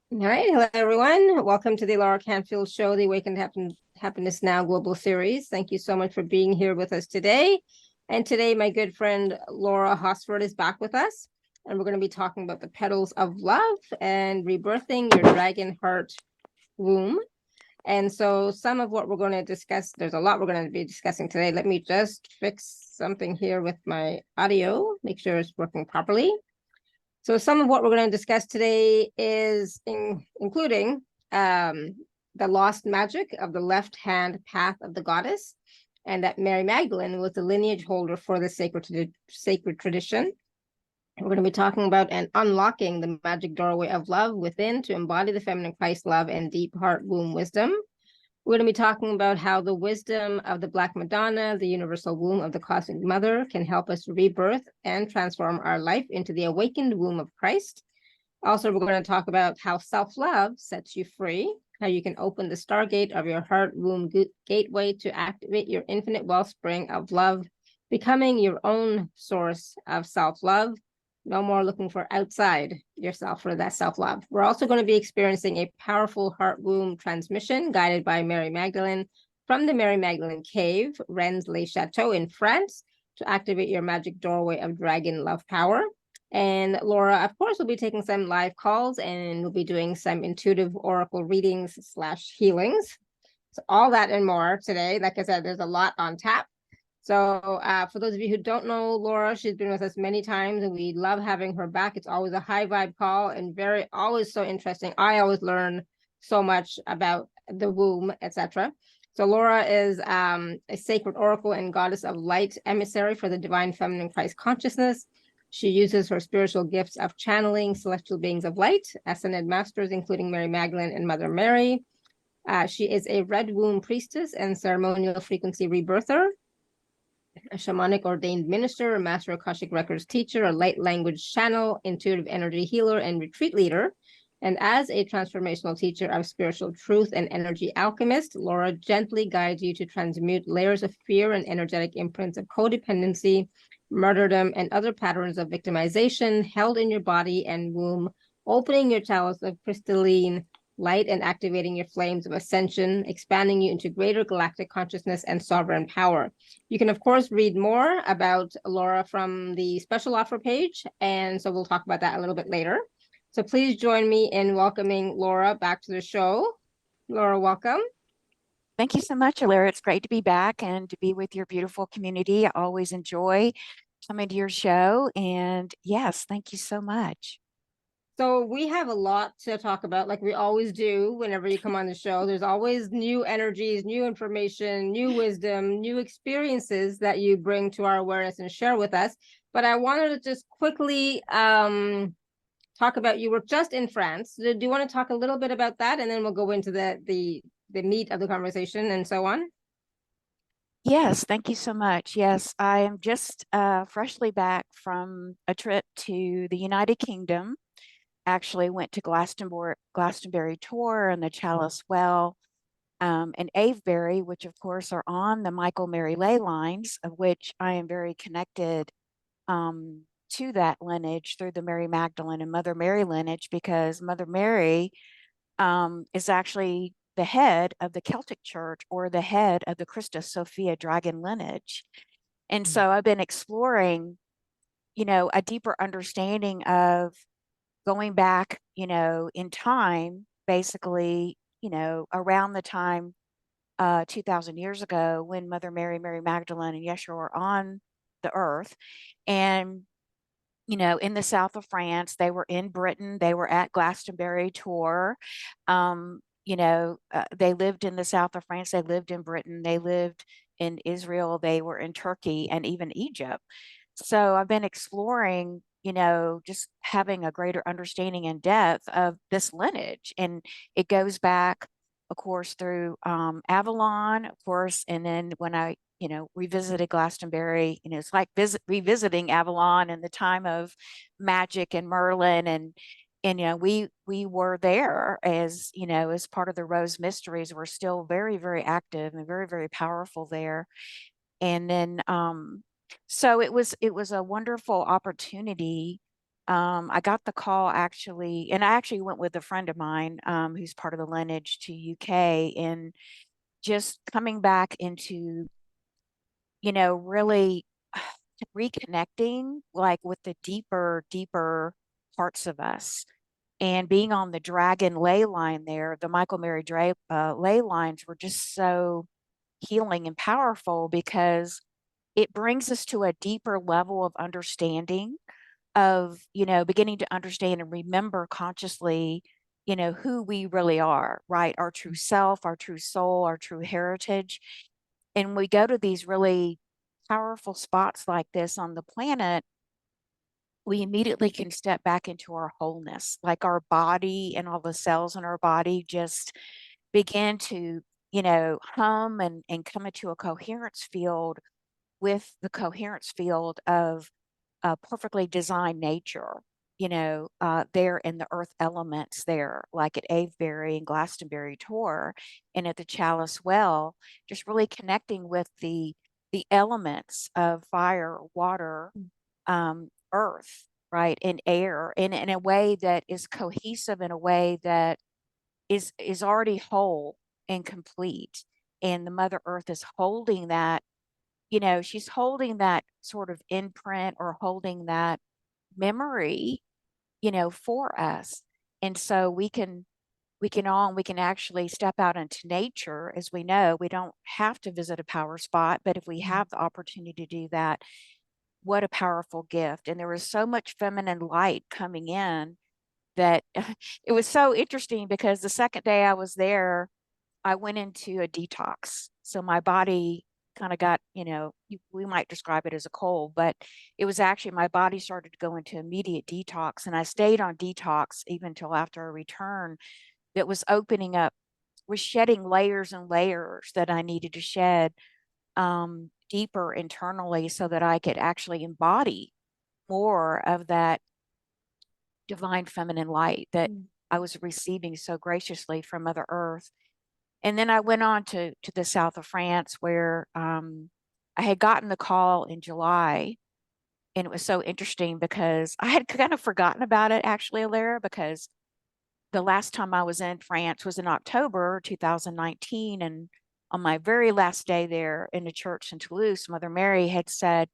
All right. Hello, everyone. Welcome to the Laura Canfield Show, the Happiness Now Global Series. Thank you so much for being here with us today. And today, my good friend Laura Hosford is back with us. And we're going to be talking about the petals of love and rebirthing your dragon heart womb. And so, some of what we're going to discuss, there's a lot we're going to be discussing today. Let me just fix something here with my audio, make sure it's working properly. So some of what we're going to discuss today is including the lost magic of the left-hand path of the goddess, and that Mary Magdalene was the lineage holder for the sacred tradition. We're going to be talking about and unlocking the magic doorway of love within to embody the feminine Christ love and deep heart womb wisdom. We're going to be talking about how the wisdom of the Black Madonna, the universal womb of the cosmic mother, can help us rebirth and transform our life into the awakened womb of Christ. Also, we're going to talk about how self-love sets you free, how you can open the stargate of your heart womb gateway to activate your infinite wellspring of love, becoming your own source of self-love. No more looking for outside yourself for that self-love. We're also going to be experiencing a powerful heart womb transmission guided by Mary Magdalene from the Mary Magdalene Cave, Rennes Château in France, to activate your magic doorway of dragon love power. And Laura, of course, will be taking some live calls and we'll be doing some intuitive oracle readings / healings. So all that and more today. Like I said, there's a lot on tap. So for those of you who don't know Laura, she's been with us many times and we love having her back. It's always a high vibe call and always so interesting. I always learn so much about the womb, etc. So Laura is a sacred oracle and goddess of light emissary for the divine feminine Christ consciousness. She uses her spiritual gifts of channeling celestial beings of light, ascended masters, including Mary Magdalene and Mother Mary. She is a red womb priestess and ceremonial frequency rebirther, a shamanic ordained minister, a master Akashic records teacher, a light language channel, intuitive energy healer, and retreat leader. And as a transformational teacher of spiritual truth and energy alchemist, Laura gently guides you to transmute layers of fear and energetic imprints of codependency, martyrdom, and other patterns of victimization held in your body and womb, opening your chalice of crystalline light and activating your flames of ascension, expanding you into greater galactic consciousness and sovereign power. You can, of course, read more about Laura from the special offer page, and so we'll talk about that a little bit later. So please join me in welcoming Laura back to the show. Laura, welcome. Thank you so much, Alara. It's great to be back and to be with your beautiful community. I always enjoy coming to your show. And yes, thank you so much. So we have a lot to talk about, like we always do whenever you come on the show. There's always new energies, new information, new wisdom, new experiences that you bring to our awareness and share with us. But I wanted to just quickly talk about, you were just in France. Do you want to talk a little bit about that? And then we'll go into the meat of the conversation and so on. Yes, thank you so much. Yes, I am just freshly back from a trip to the United Kingdom. Actually went to Glastonbury tour and the Chalice Well, and Avebury, which of course are on the Michael Mary ley lines, of which I am very connected to that lineage through the Mary Magdalene and Mother Mary lineage, because Mother Mary is actually the head of the Celtic Church, or the head of the Christus Sophia dragon lineage. And so I've been exploring, a deeper understanding of going back, in time, basically, around the time 2000 years ago, when Mother Mary, Mary Magdalene, and Yeshua were on the earth. And in the south of France, they were in Britain, they were at Glastonbury tour. They lived in the south of France, they lived in Britain, they lived in Israel, they were in Turkey, and even Egypt. So I've been exploring, just having a greater understanding and depth of this lineage. And it goes back, of course, through Avalon, of course. And then when I, revisited Glastonbury, it's like revisiting Avalon and the time of magic and Merlin. And we were there as, as part of the Rose Mysteries. We're still very, very active and very, very powerful there. And then so it was a wonderful opportunity I got the call actually, and I actually went with a friend of mine who's part of the lineage to UK, and just coming back into, really reconnecting like with the deeper parts of us, and being on the dragon ley line there, the Michael Mary ley lines were just so healing and powerful because it brings us to a deeper level of understanding of, beginning to understand and remember consciously, who we really are, right? Our true self, our true soul, our true heritage. And we go to these really powerful spots like this on the planet, we immediately can step back into our wholeness, like our body and all the cells in our body just begin to, hum and come into a coherence field with the coherence field of perfectly designed nature, there in the earth elements there, like at Avebury and Glastonbury Tor and at the Chalice Well, just really connecting with the elements of fire, water, earth, right, and air, in a way that is cohesive, in a way that is already whole and complete. And the Mother Earth is holding that, she's holding that sort of imprint or holding that memory, for us. And so we can actually step out into nature. As we know, we don't have to visit a power spot, but if we have the opportunity to do that, what a powerful gift. And there was so much feminine light coming in that it was so interesting because the second day I was there, I went into a detox. So my body kind of got, we might describe it as a cold, but it was actually my body started to go into immediate detox. And I stayed on detox even till after a return that was opening up, was shedding layers and layers that I needed to shed deeper internally so that I could actually embody more of that divine feminine light that I was receiving so graciously from Mother Earth. And then I went on to the south of France where I had gotten the call in July. And it was so interesting because I had kind of forgotten about it actually, Alara, because the last time I was in France was in October 2019. And on my very last day there in the church in Toulouse, Mother Mary had said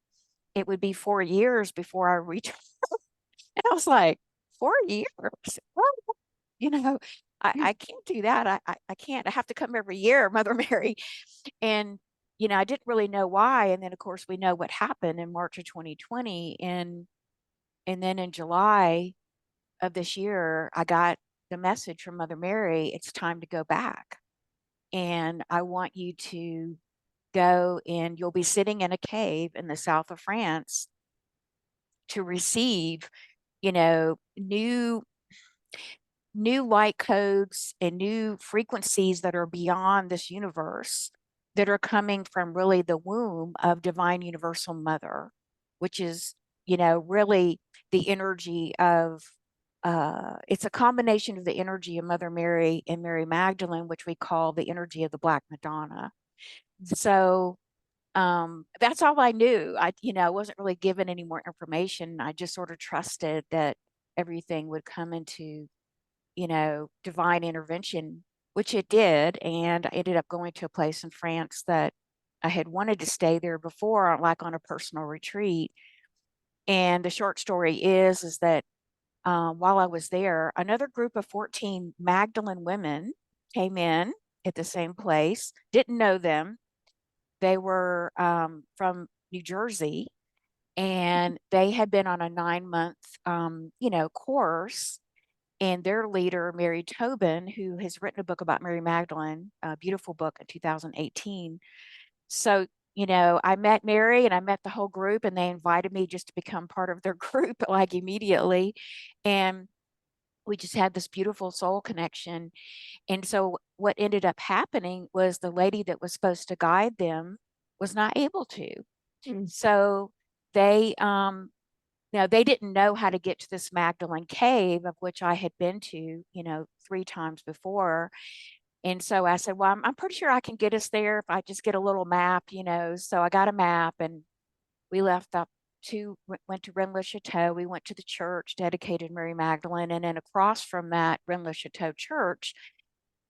it would be 4 years before I returned. And I was like, 4 years? What? You know, I can't do that. I can't. I have to come every year, Mother Mary. And, I didn't really know why. And then, of course, we know what happened in March of 2020. And then in July of this year, I got the message from Mother Mary, it's time to go back. And I want you to go, and you'll be sitting in a cave in the south of France to receive, new light codes and new frequencies that are beyond this universe, that are coming from really the womb of divine universal mother, which is, really the energy of it's a combination of the energy of Mother Mary and Mary Magdalene, which we call the energy of the Black Madonna. So that's all I knew. I wasn't really given any more information. I just sort of trusted that everything would come into, divine intervention, which it did. And I ended up going to a place in France that I had wanted to stay there before, like on a personal retreat. And the short story is that while I was there, another group of 14 Magdalene women came in at the same place, didn't know them. They were from New Jersey, and they had been on a 9-month, course. And their leader, Mary Tobin, who has written a book about Mary Magdalene, a beautiful book in 2018. So, I met Mary and I met the whole group, and they invited me just to become part of their group, like immediately. And we just had this beautiful soul connection. And so what ended up happening was the lady that was supposed to guide them was not able to. So they now they didn't know how to get to this Magdalene cave, of which I had been to, 3 times before. And so I said, well, I'm pretty sure I can get us there if I just get a little map. So I got a map, and we left up went to Rennes Château. We went to the church dedicated Mary Magdalene, and then across from that Rennes Château church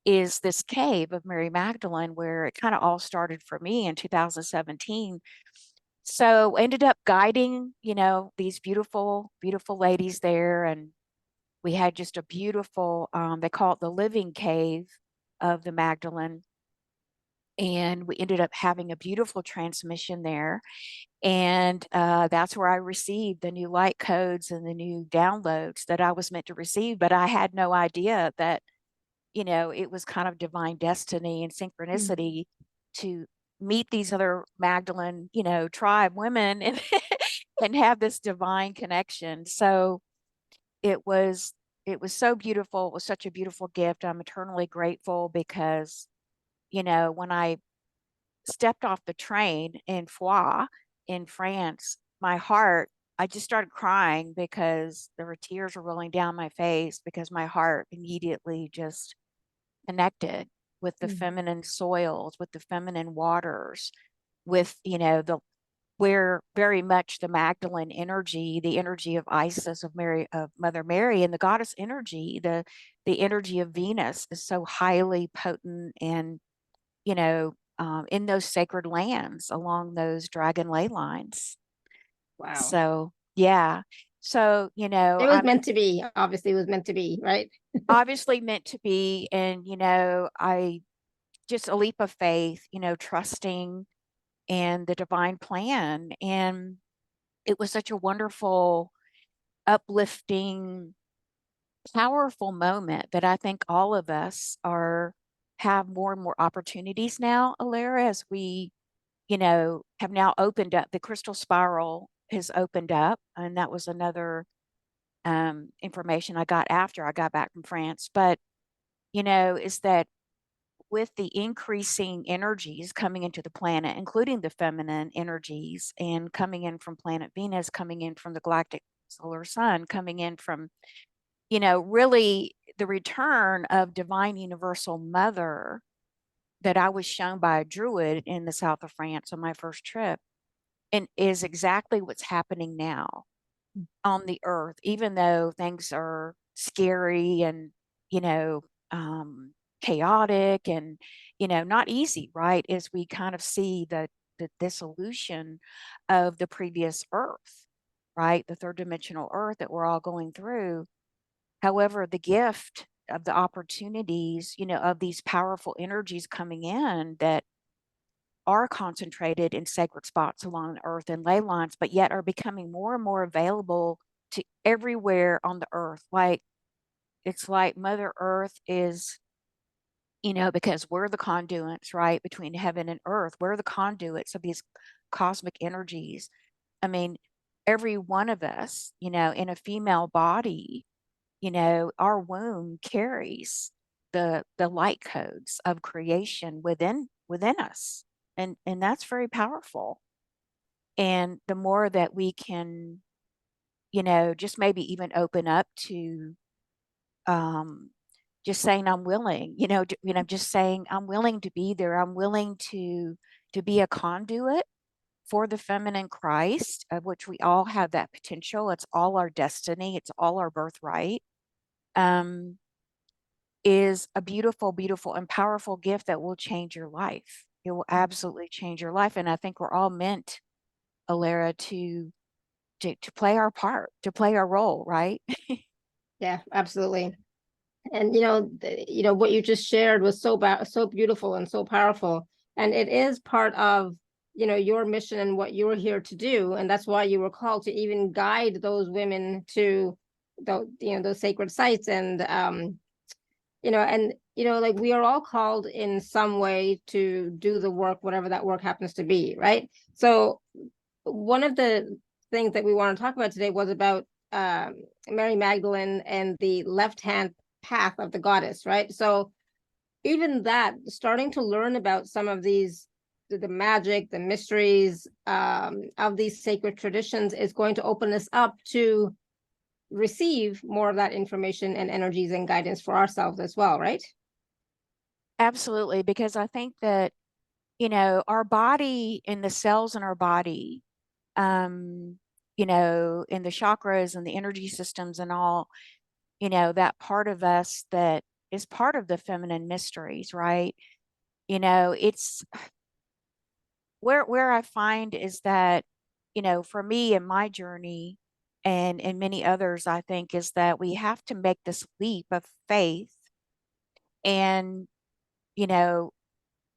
is this cave of Mary Magdalene, where it kind of all started for me in 2017. So ended up guiding, these beautiful, beautiful ladies there. And we had just a beautiful, they call it the living cave of the Magdalene. And we ended up having a beautiful transmission there. And that's where I received the new light codes and the new downloads that I was meant to receive. But I had no idea that, it was kind of divine destiny and synchronicity to meet these other Magdalene, tribe women and, and have this divine connection. So it was, it was so beautiful. It was such a beautiful gift. I'm eternally grateful because, when I stepped off the train in Foix in France, my heart, I just started crying because there were tears were rolling down my face because my heart immediately just connected with the feminine soils, with the feminine waters, with, the where very much the Magdalene energy, the energy of Isis, of Mary, of Mother Mary, and the goddess energy, the energy of Venus is so highly potent and, in those sacred lands along those dragon ley lines. Wow. So yeah. So, It was meant to be. Obviously, it was meant to be, right? obviously meant to be. And, I just a leap of faith, trusting in the divine plan. And it was such a wonderful, uplifting, powerful moment that I think all of us have more and more opportunities now, Alara, as we, have now opened up. The crystal spiral has opened up, and that was another information I got after I got back from France. But, is that with the increasing energies coming into the planet, including the feminine energies and coming in from planet Venus, coming in from the galactic solar sun, coming in from, really the return of divine universal mother that I was shown by a druid in the south of France on my first trip, and is exactly what's happening now on the earth, even though things are scary and, you know, chaotic and, not easy, right? As we kind of see the dissolution of the previous earth, right? The third dimensional earth that we're all going through. However, the gift of the opportunities, of these powerful energies coming in that are concentrated in sacred spots along the earth and ley lines, but yet are becoming more and more available to everywhere on the earth. Like, it's like Mother Earth is, because we're the conduits, right, between heaven and earth. We're the conduits of these cosmic energies. I mean, every one of us, in a female body, our womb carries the light codes of creation within us. And that's very powerful. And the more that we can, just maybe even open up to just saying I'm willing, just saying I'm willing to be there. I'm willing to be a conduit for the feminine Christ, of which we all have that potential. It's all our destiny. It's all our birthright. Is a beautiful, beautiful, and powerful gift that will change your life. It will absolutely change your life. And I think we're all meant, Alara, to play our part, to play our role, right? Yeah, absolutely. And what you just shared was so beautiful and so powerful. And it is part of your mission and what you're here to do. And that's why you were called to even guide those women to those sacred sites. And like we are all called in some way to do the work, whatever that work happens to be, right? So one of the things that we want to talk about today was about Mary Magdalene and the left hand path of the goddess, right? So even that, starting to learn about some of these, the magic, the mysteries of these sacred traditions is going to open us up to receive more of that information and energies and guidance for ourselves as well, right? Absolutely. Because I think that, our body and the cells in our body, you know, in the chakras and the energy systems and all, you know, that part of us that is part of the feminine mysteries, right? You know, it's where I find is that, you know, for me in my journey and many others, I think, is that we have to make this leap of faith and, you know,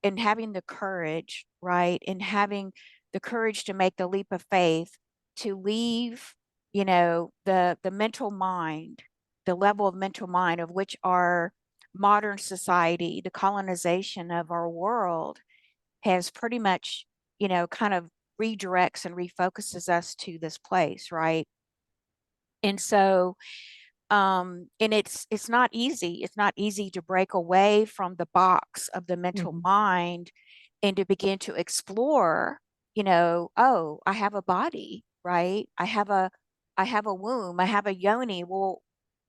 and having the courage, right? And having the courage to make the leap of faith to leave, you know, the mental mind, the level of mental mind of which our modern society, the colonization of our world has pretty much, you know, kind of redirects and refocuses us to this place, right? And so and it's not easy. It's not easy to break away from the box of the mental Mhm. mind and to begin to explore, you know, oh, I have a body, right? I have a womb, I have a yoni. Well,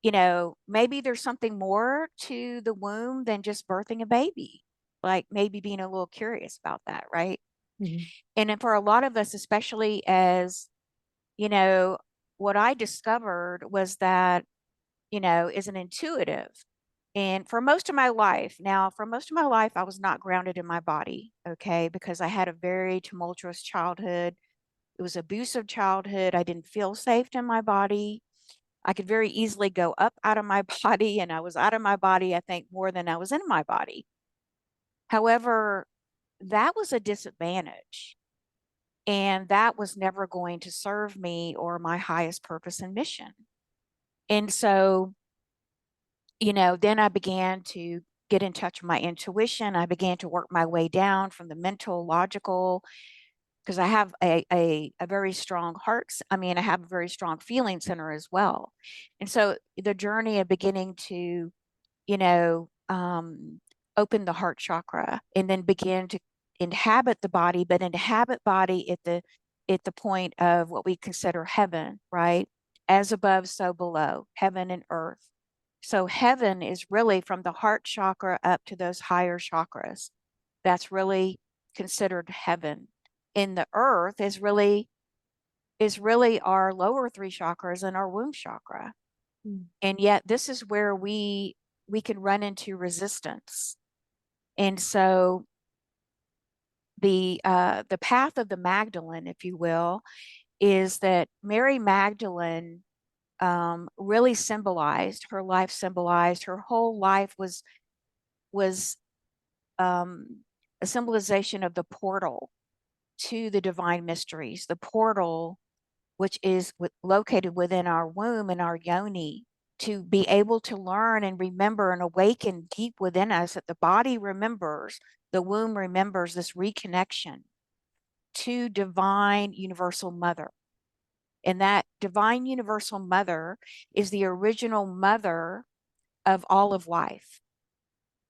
you know, maybe there's something more to the womb than just birthing a baby. Like maybe being a little curious about that, right? Mhm. And then for a lot of us, especially as, you know, what I discovered was that, you know, is an intuitive. And for most of my life, now, for most of my life, I was not grounded in my body, okay, because I had a very tumultuous childhood. It was abusive childhood. I didn't feel safe in my body. I could very easily go up out of my body, and I was out of my body, I think, more than I was in my body. However, that was a disadvantage. And that was never going to serve me or my highest purpose and mission. And so, you know, then I began to get in touch with my intuition. I began to work my way down from the mental, logical, because I have a very strong heart. I mean, I have a very strong feeling center as well. And so the journey of beginning to, you know, open the heart chakra and then begin to inhabit the body, but inhabit body at the point of what we consider heaven, right? As above, so below, heaven and earth. So heaven is really from the heart chakra up to those higher chakras. That's really considered heaven. In the earth is really our lower three chakras and our womb chakra. Mm. And yet this is where we can run into resistance. And so the path of the Magdalene, if you will, is that Mary Magdalene really symbolized her life, symbolized her whole life was a symbolization of the portal to the divine mysteries, the portal which is located within our womb and our yoni, to be able to learn and remember and awaken deep within us that the body remembers, the womb remembers this reconnection to divine universal mother. And that divine universal mother is the original mother of all of life.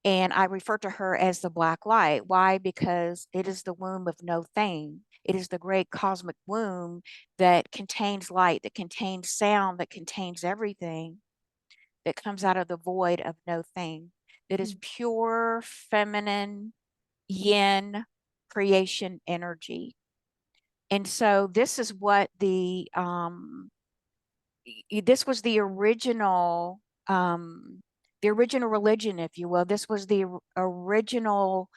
And I refer to her as the black light. Why? Because it is the womb of no thing. It is the great cosmic womb that contains light, that contains sound, that contains everything that comes out of the void of no thing. That is Mm. pure feminine yin creation energy. And so this is what this was the original religion, if you will. This was the original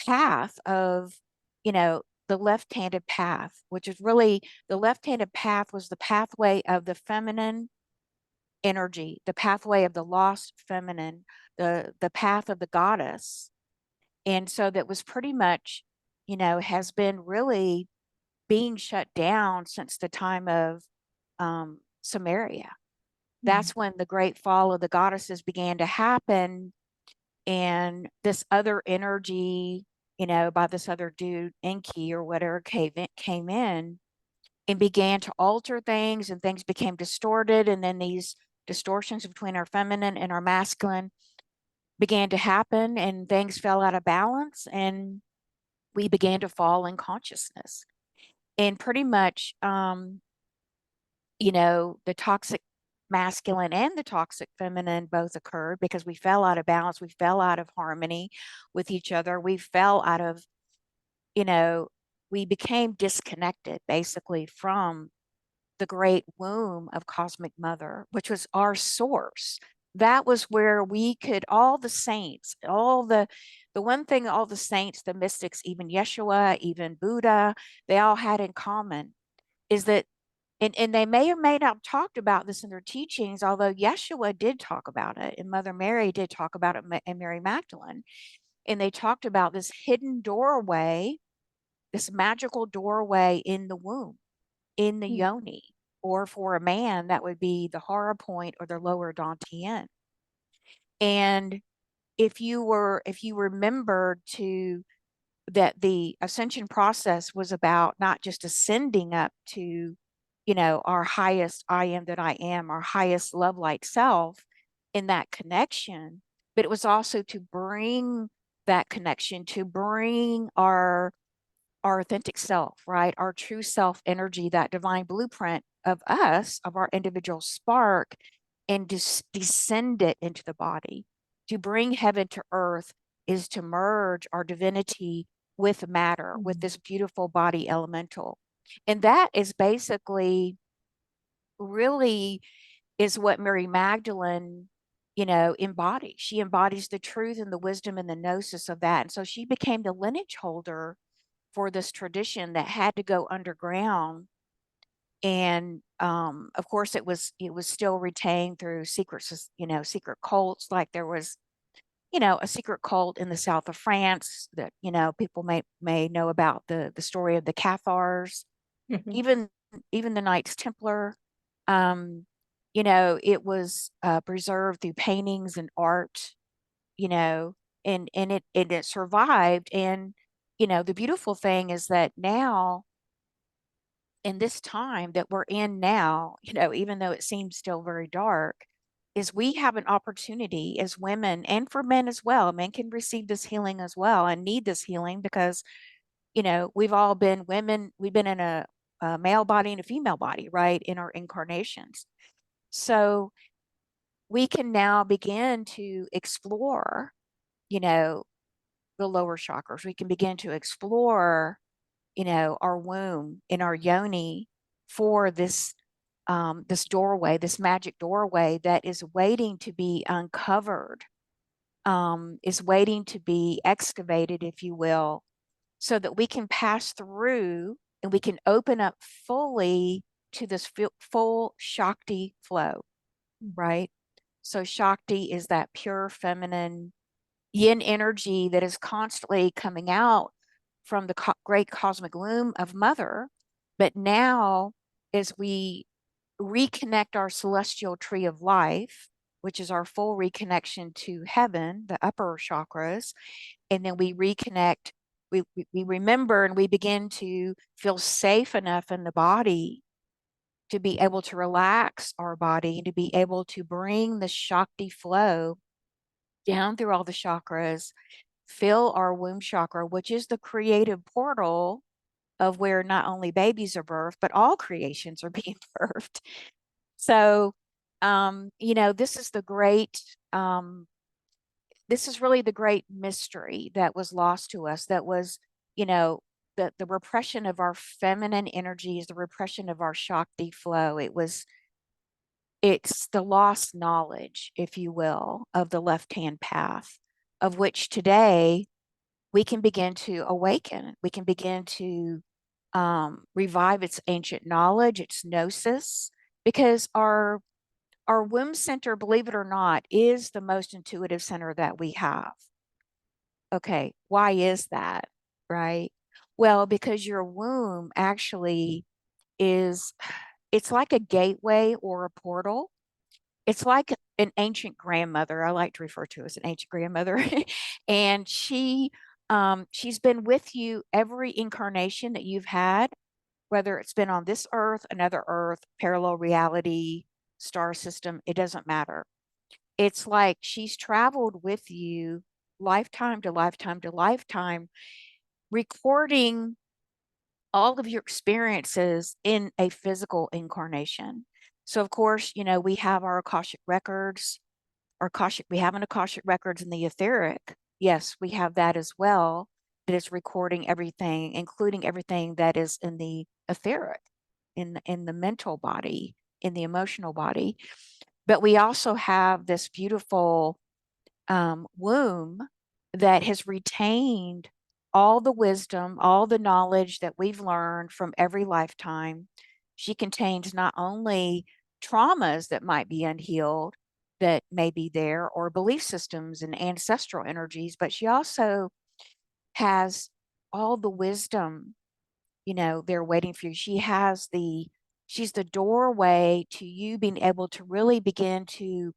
path of, you know, the left-handed path, which is really the left-handed path was the pathway of the feminine energy, the pathway of the lost feminine, the path of the goddess. And so that was pretty much, you know, has been really being shut down since the time of Samaria. Mm. That's when the great fall of the goddesses began to happen. And this other energy, you know, by this other dude, Enki or whatever, came in and began to alter things, and things became distorted. And then these distortions between our feminine and our masculine began to happen, and things fell out of balance. And we began to fall in consciousness. And pretty much, you know, the toxic masculine and the toxic feminine both occurred because we fell out of balance. We fell out of harmony with each other. We fell out of, you know, we became disconnected basically from the great womb of Cosmic Mother, which was our source. That was where we could, all the saints, all the one thing all the saints, the mystics, even Yeshua, even Buddha, they all had in common is that, and they may or may not have talked about this in their teachings, although Yeshua did talk about it, and Mother Mary did talk about it, and Mary Magdalene. And they talked about this hidden doorway, this magical doorway in the womb, in the yoni, or for a man, that would be the hara point or the lower dantian. And if you remembered to that the ascension process was about not just ascending up to, our highest I am that I am, our highest love light self in that connection, but it was also to bring that connection, to bring our authentic self, right? Our true self energy, that divine blueprint of us, of our individual spark, and descend it into the body. To bring heaven to earth is to merge our divinity with matter, with this beautiful body elemental. And that is basically really is what Mary Magdalene, embodies. She embodies the truth and the wisdom and the gnosis of that. And so she became the lineage holder for this tradition that had to go underground. And of course it was still retained through secret cults. Like there was, a secret cult in the south of France that, people may know about the story of the Cathars, even the Knights Templar. It was preserved through paintings and art, and it survived. And the beautiful thing is that now, in this time that we're in now, even though it seems still very dark, is we have an opportunity as women, and for men as well. Men can receive this healing as well and need this healing because, we've all been women. We've been in a male body and a female body, right, in our incarnations. So we can now begin to explore, the lower chakras. We can begin to explore, our womb in our yoni for this doorway, this magic doorway that is waiting to be uncovered, is waiting to be excavated, if you will, so that we can pass through and we can open up fully to this full Shakti flow, right? So Shakti is that pure feminine yin energy that is constantly coming out from the great cosmic womb of Mother. But now, as we reconnect our celestial tree of life, which is our full reconnection to heaven, the upper chakras, and then we reconnect, we remember and we begin to feel safe enough in the body to be able to relax our body and to be able to bring the Shakti flow down through all the chakras, fill our womb chakra, which is the creative portal of where not only babies are birthed, but all creations are being birthed. So, this is this is really the great mystery that was lost to us. That was, the repression of our feminine energies, the repression of our Shakti flow. It's the lost knowledge, if you will, of the left-hand path, of which today we can begin to awaken. We can begin to revive its ancient knowledge, its gnosis, because our womb center, believe it or not, is the most intuitive center that we have. Okay, why is that, right? Well, because your womb actually it's like a gateway or a portal. It's like an ancient grandmother. I like to refer to as an ancient grandmother. And she's been with you every incarnation that you've had, whether it's been on this earth, another earth, parallel reality, star system, it doesn't matter. It's like she's traveled with you lifetime to lifetime to lifetime, recording all of your experiences in a physical incarnation. So of course, we have our Akashic records, we have an Akashic records in the etheric. Yes, we have that as well. That is recording everything, including everything that is in the etheric. in the mental body, in the emotional body. But we also have this beautiful womb that has retained all the wisdom, all the knowledge that we've learned from every lifetime. She contains not only traumas that might be unhealed, that may be there, or belief systems and ancestral energies, but she also has all the wisdom, they're waiting for you. She's the doorway to you being able to really begin to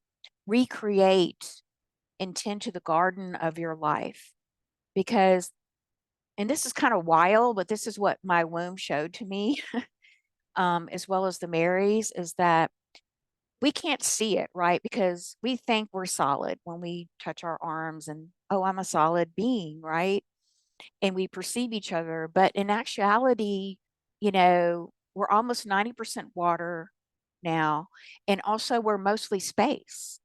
recreate and tend to the garden of your life. Because, and this is kind of wild, but this is what my womb showed to me, as well as the Marys, is that we can't see it, right? Because we think we're solid when we touch our arms and, oh, I'm a solid being, right? And we perceive each other. But in actuality, we're almost 90% water now. And also, we're mostly space,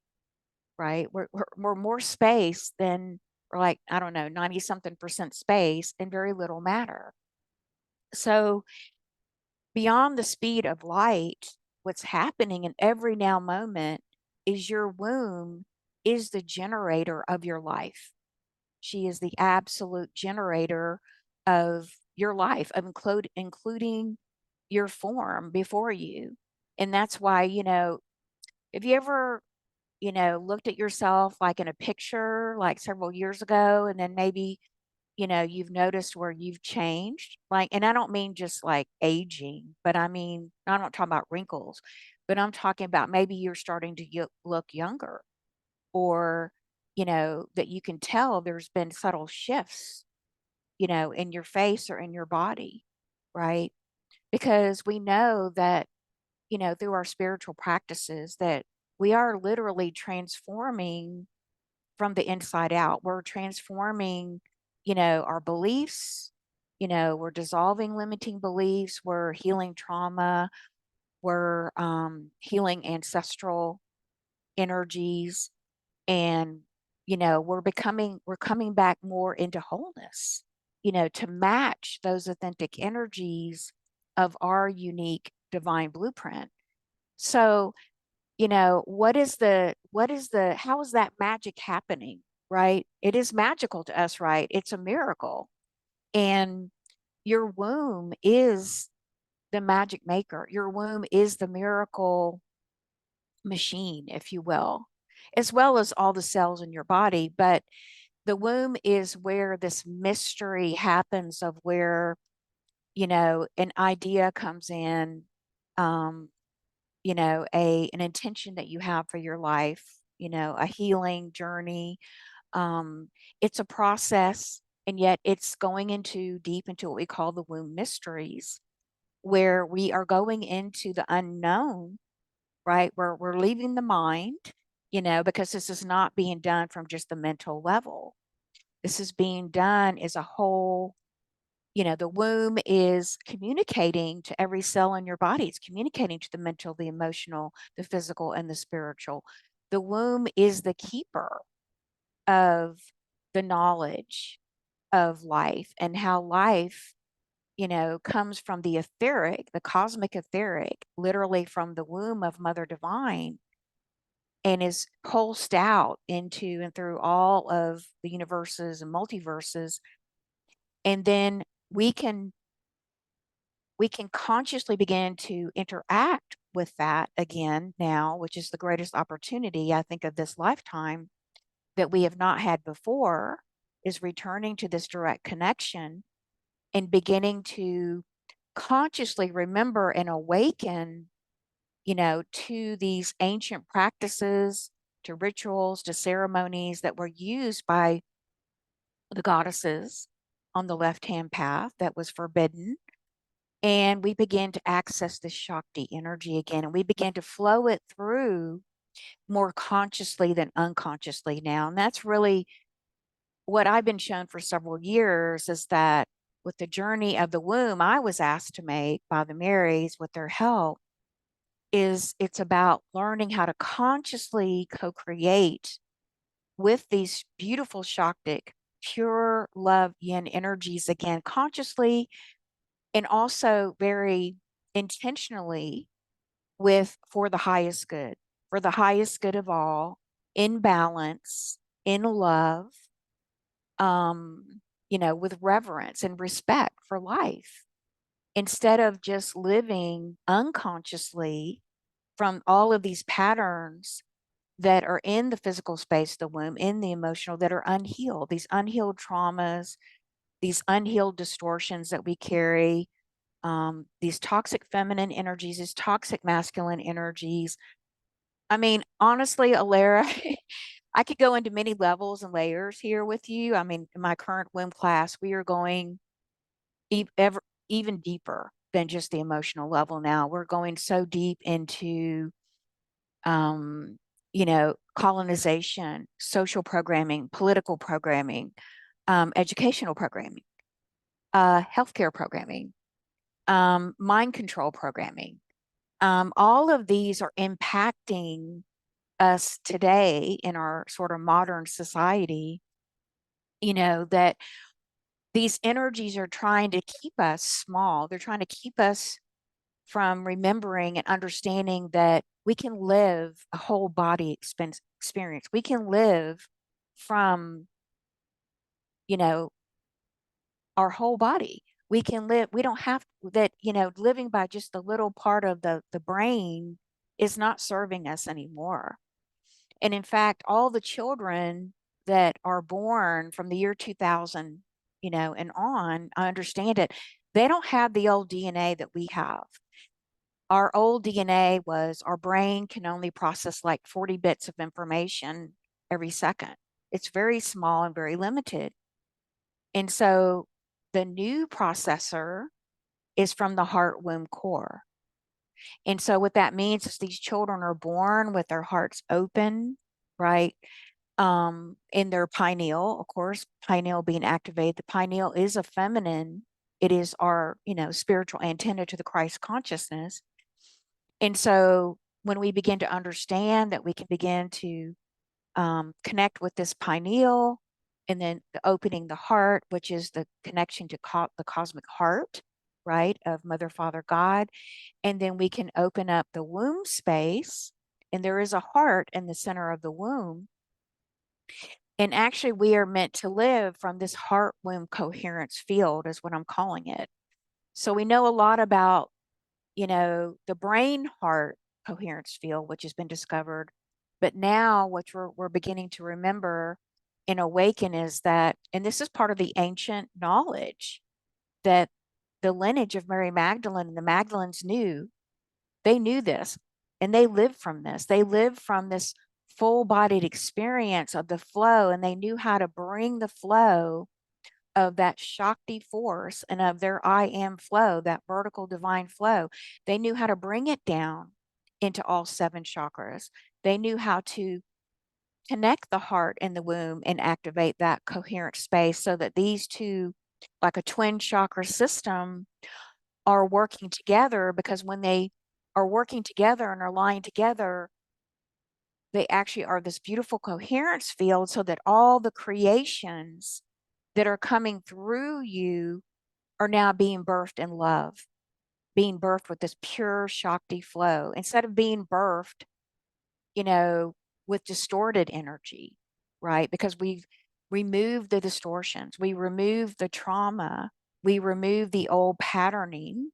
right? We're more space than, or like, I don't know, 90 something percent space and very little matter. So, beyond the speed of light, what's happening in every now moment is your womb is the generator of your life. She is the absolute generator of your life, of including your form before you. And that's why, if you ever, looked at yourself like in a picture like several years ago, and then maybe, you've noticed where you've changed, like, and I don't mean just like aging, but I mean, I'm not talking about wrinkles, but I'm talking about maybe you're starting to look younger, or, that you can tell there's been subtle shifts, in your face or in your body, right? Because we know that, through our spiritual practices, that we are literally transforming from the inside out. We're transforming, our beliefs, we're dissolving limiting beliefs, we're healing trauma, we're healing ancestral energies, and we're coming back more into wholeness, to match those authentic energies of our unique divine blueprint. So, how is that magic happening, right? It is magical to us, right? It's a miracle. And your womb is the magic maker. Your womb is the miracle machine, if you will, as well as all the cells in your body. But the womb is where this mystery happens, of where, an idea comes in, an intention that you have for your life, a healing journey. It's a process, and yet it's going into deep into what we call the womb mysteries, where we are going into the unknown, right? Where we're leaving the mind, because this is not being done from just the mental level. This is being done as a whole. The womb is communicating to every cell in your body. It's communicating to the mental, the emotional, the physical, and the spiritual. The womb is the keeper of the knowledge of life, and how life, comes from the etheric, the cosmic etheric, literally from the womb of Mother Divine, and is pulsed out into and through all of the universes and multiverses. And then we can consciously begin to interact with that again now, which is the greatest opportunity, I think, of this lifetime, that we have not had before, is returning to this direct connection and beginning to consciously remember and awaken, to these ancient practices, to rituals, to ceremonies that were used by the goddesses on the left-hand path that was forbidden. And we began to access this Shakti energy again, and we began to flow it through more consciously than unconsciously now. And that's really what I've been shown for several years, is that with the journey of the womb I was asked to make by the Marys with their help, is it's about learning how to consciously co-create with these beautiful Shaktic, pure love yin energies again, consciously, and also very intentionally for the highest good, of all, in balance, in love, with reverence and respect for life, instead of just living unconsciously from all of these patterns that are in the physical space of the womb, in the emotional, that are unhealed, these unhealed traumas, these unhealed distortions that we carry, these toxic feminine energies, these toxic masculine energies. I mean, honestly, Alara, I could go into many levels and layers here with you. I mean, in my current womb class, we are going even deeper than just the emotional level now. We're going so deep into, colonization, social programming, political programming, educational programming, healthcare programming, mind control programming. All of these are impacting us today in our sort of modern society, that these energies are trying to keep us small. They're trying to keep us from remembering and understanding that we can live a whole body experience. We can live from, our whole body. We can live, we don't have that, living by just the little part of the brain is not serving us anymore. And in fact, all the children that are born from the year 2000, and on, I understand it, they don't have the old DNA that we have. Our old DNA was our brain can only process like 40 bits of information every second. It's very small and very limited. And so the new processor is from the heart womb core. And so what that means is these children are born with their hearts open, right? In their pineal, of course, pineal being activated. The pineal is a feminine. It is our, spiritual antenna to the Christ consciousness. And so when we begin to understand that we can begin to connect with this pineal, and then opening the heart, which is the connection to the cosmic heart, right, of Mother, Father, God. And then we can open up the womb space, and there is a heart in the center of the womb. And actually, we are meant to live from this heart womb coherence field, is what I'm calling it. So we know a lot about, the brain heart coherence field, which has been discovered. But now what we're beginning to remember and awaken is that, and this is part of the ancient knowledge, that the lineage of Mary Magdalene and the Magdalenes they knew this, and they lived from this. They lived from this full-bodied experience of the flow, and they knew how to bring the flow of that Shakti force and of their I am flow, that vertical divine flow. They knew how to bring it down into all 7 chakras. They knew how to connect the heart and the womb and activate that coherent space so that these two, like a twin chakra system, are working together, because when they are working together and are lying together, they actually are this beautiful coherence field, so that all the creations that are coming through you are now being birthed in love, being birthed with this pure Shakti flow, instead of being birthed, with distorted energy, right? Because we've removed the distortions, we removed the trauma, we removed the old patterning,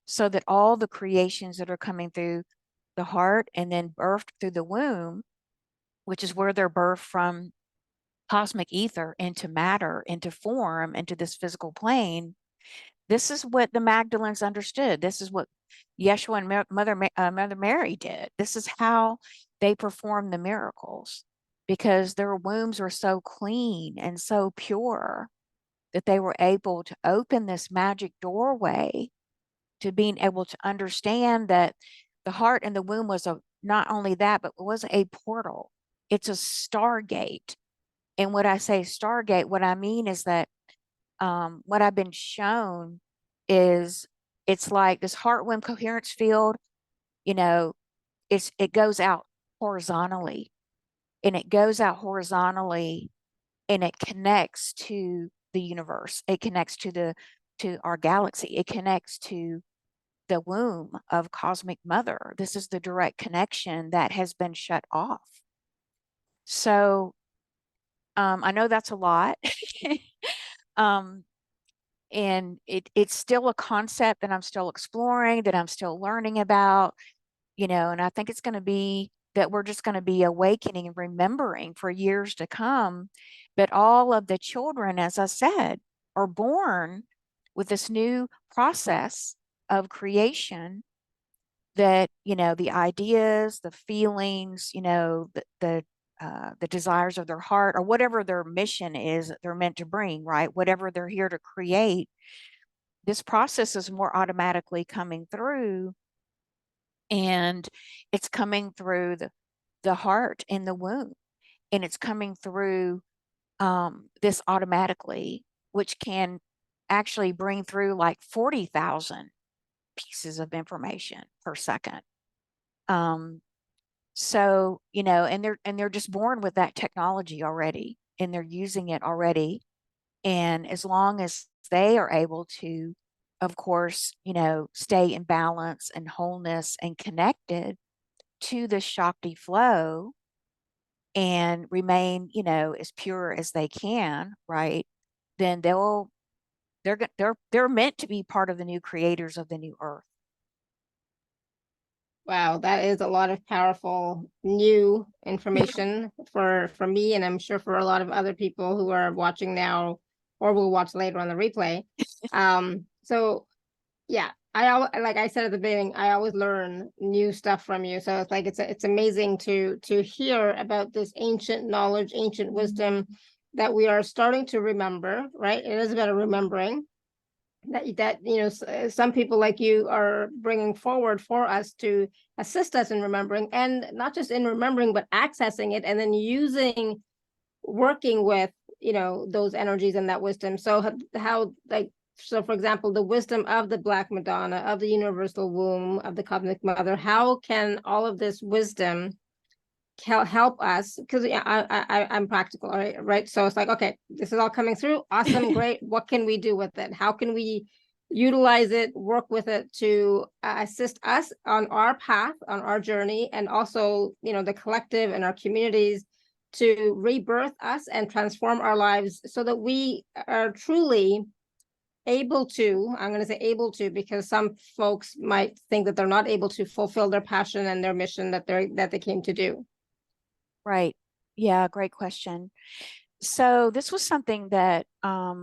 so that all the creations that are coming through the heart and then birthed through the womb, which is where they're birthed from cosmic ether into matter, into form, into this physical plane. This is what the Magdalenes understood. This is what Yeshua and Mother Mary did. This is how they performed the miracles, because their wombs were so clean and so pure that they were able to open this magic doorway to being able to understand that the heart and the womb was not only that, but it was a portal. It's a stargate. And when I say stargate, what I mean is that what I've been shown is, it's like this heart womb coherence field, it goes out horizontally, and it goes out horizontally, and it connects to the universe. It connects to our galaxy. It connects to the womb of Cosmic Mother. This is the direct connection that has been shut off. So I know that's a lot. um, and it's still a concept that I'm still exploring, that I'm still learning about, and I think it's going to be that we're just going to be awakening and remembering for years to come. But all of the children, as I said, are born with this new process of creation, that, the ideas, the feelings, the desires of their heart, or whatever their mission is that they're meant to bring, right? Whatever they're here to create, this process is more automatically coming through, and it's coming through the heart in the womb, and it's coming through this automatically, which can actually bring through like 40,000 pieces of information per second. So, and they're just born with that technology already, and they're using it already. And as long as they are able to, of course, stay in balance and wholeness and connected to the Shakti flow, and remain, as pure as they can, right? Then they're meant to be part of the new creators of the new earth. Wow, that is a lot of powerful new information for me, and I'm sure for a lot of other people who are watching now or will watch later on the replay. So yeah, like I said at the beginning, I always learn new stuff from you. So it's like it's amazing to hear about this ancient knowledge, ancient wisdom that we are starting to remember, right? It is about remembering that some people like you are bringing forward for us to assist us in remembering, and not just in remembering, but accessing it, and then working with those energies and that wisdom. So how like, so for example, the wisdom of the Black Madonna, of the universal womb, of the Cosmic Mother, how can all of this wisdom help us? Because I'm practical, right? So it's like, okay, this is all coming through, awesome, great. What can we do with it? How can we utilize it, work with it to assist us on our path, on our journey, and also the collective and our communities, to rebirth us and transform our lives so that we are truly able to, I'm going to say able to, because some folks might think that they're not able to fulfill their passion and their mission that they came to do. Right. Yeah, great question. So this was something that I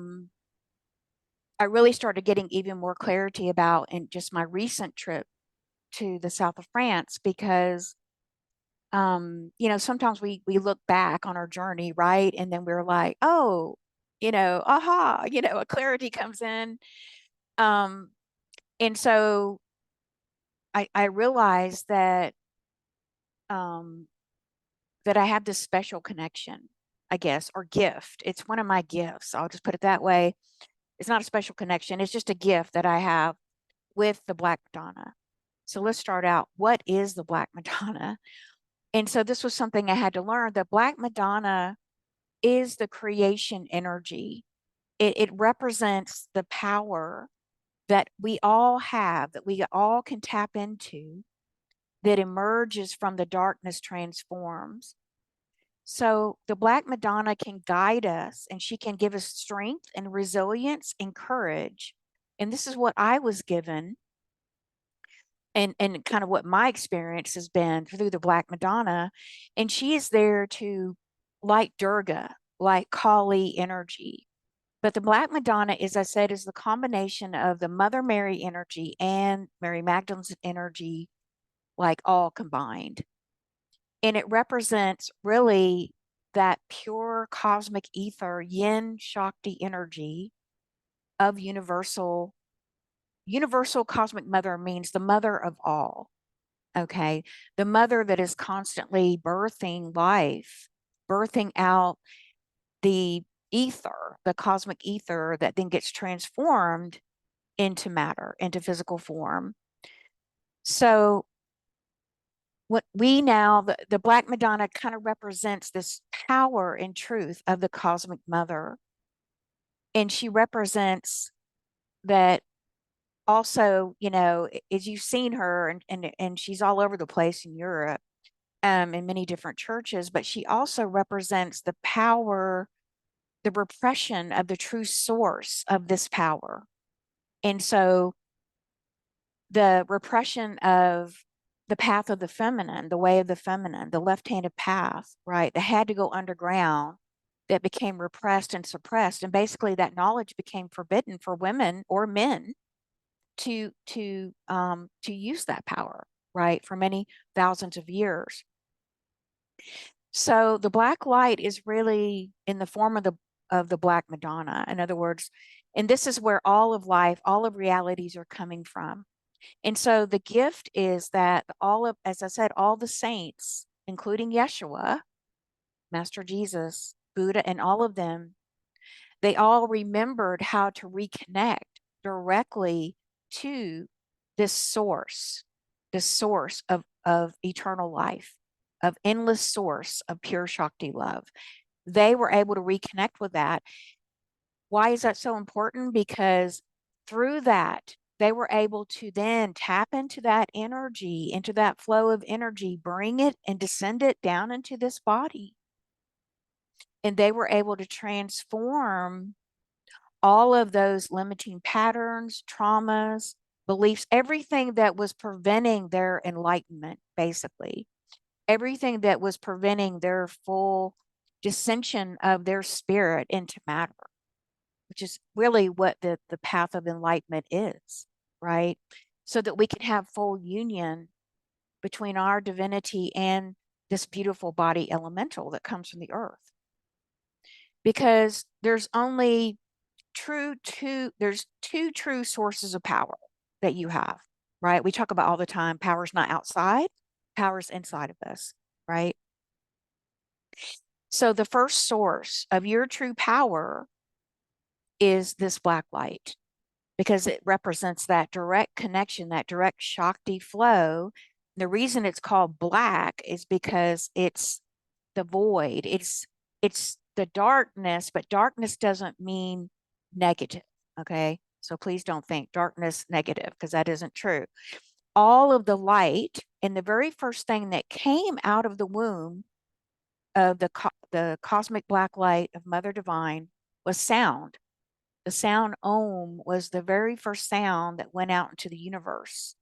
really started getting even more clarity about in just my recent trip to the south of France, because sometimes we look back on our journey, right? And then we're like, oh, aha, a clarity comes in. And so I realized that that I have this special connection, I guess, or gift. It's one of my gifts. I'll just put it that way. It's not a special connection. It's just a gift that I have with the Black Madonna. So let's start out. What is the Black Madonna? And so this was something I had to learn. The Black Madonna is the creation energy. It represents the power that we all have, that we all can tap into, that emerges from the darkness, transforms. So the Black Madonna can guide us, and she can give us strength and resilience and courage. And this is what I was given, and kind of what my experience has been through the Black Madonna. And she is there to, like Durga, like Kali energy. But the Black Madonna, as I said, is the combination of the Mother Mary energy and Mary Magdalene's energy, like all combined. And it represents really that pure cosmic ether, yin Shakti energy of universal cosmic mother, means the mother of all. Okay. The mother that is constantly birthing life, birthing out the ether, the cosmic ether that then gets transformed into matter, into physical form. So what we now, the Black Madonna kind of represents this power and truth of the cosmic mother. And she represents that also, you know, as you've seen her, and she's all over the place in Europe, in many different churches, but she also represents the power, the repression of the true source of this power. And so the repression of the path of the feminine, the way of the feminine, the left-handed path, right, that had to go underground, that became repressed and suppressed. And basically that knowledge became forbidden for women or men to use that power, right, for many thousands of years. So the black light is really in the form of the Black Madonna. In other words, and this is where all of life, all of realities are coming from. And so the gift is that all of, as I said, all the saints, including Yeshua, Master Jesus, Buddha, and all of them, they all remembered how to reconnect directly to this source of eternal life, of endless source of pure Shakti love. They were able to reconnect with that. Why is that so important? Because through that, they were able to then tap into that energy, into that flow of energy, bring it and descend it down into this body. And they were able to transform all of those limiting patterns, traumas, beliefs, everything that was preventing their enlightenment, basically, everything that was preventing their full dissension of their spirit into matter, which is really what the path of enlightenment is, right? So that we can have full union between our divinity and this beautiful body elemental that comes from the earth. Because there's two true sources of power that you have, right? We talk about all the time, power's not outside, power's inside of us, right? So the first source of your true power is this black light, because it represents that direct connection, that direct Shakti flow. The reason it's called black is because it's the void. It's the darkness, but darkness doesn't mean negative. Okay. So please don't think darkness negative, because that isn't true. All of the light, and the very first thing that came out of the womb of the cosmic black light of Mother Divine was sound. The sound Om was the very first sound that went out into the universe.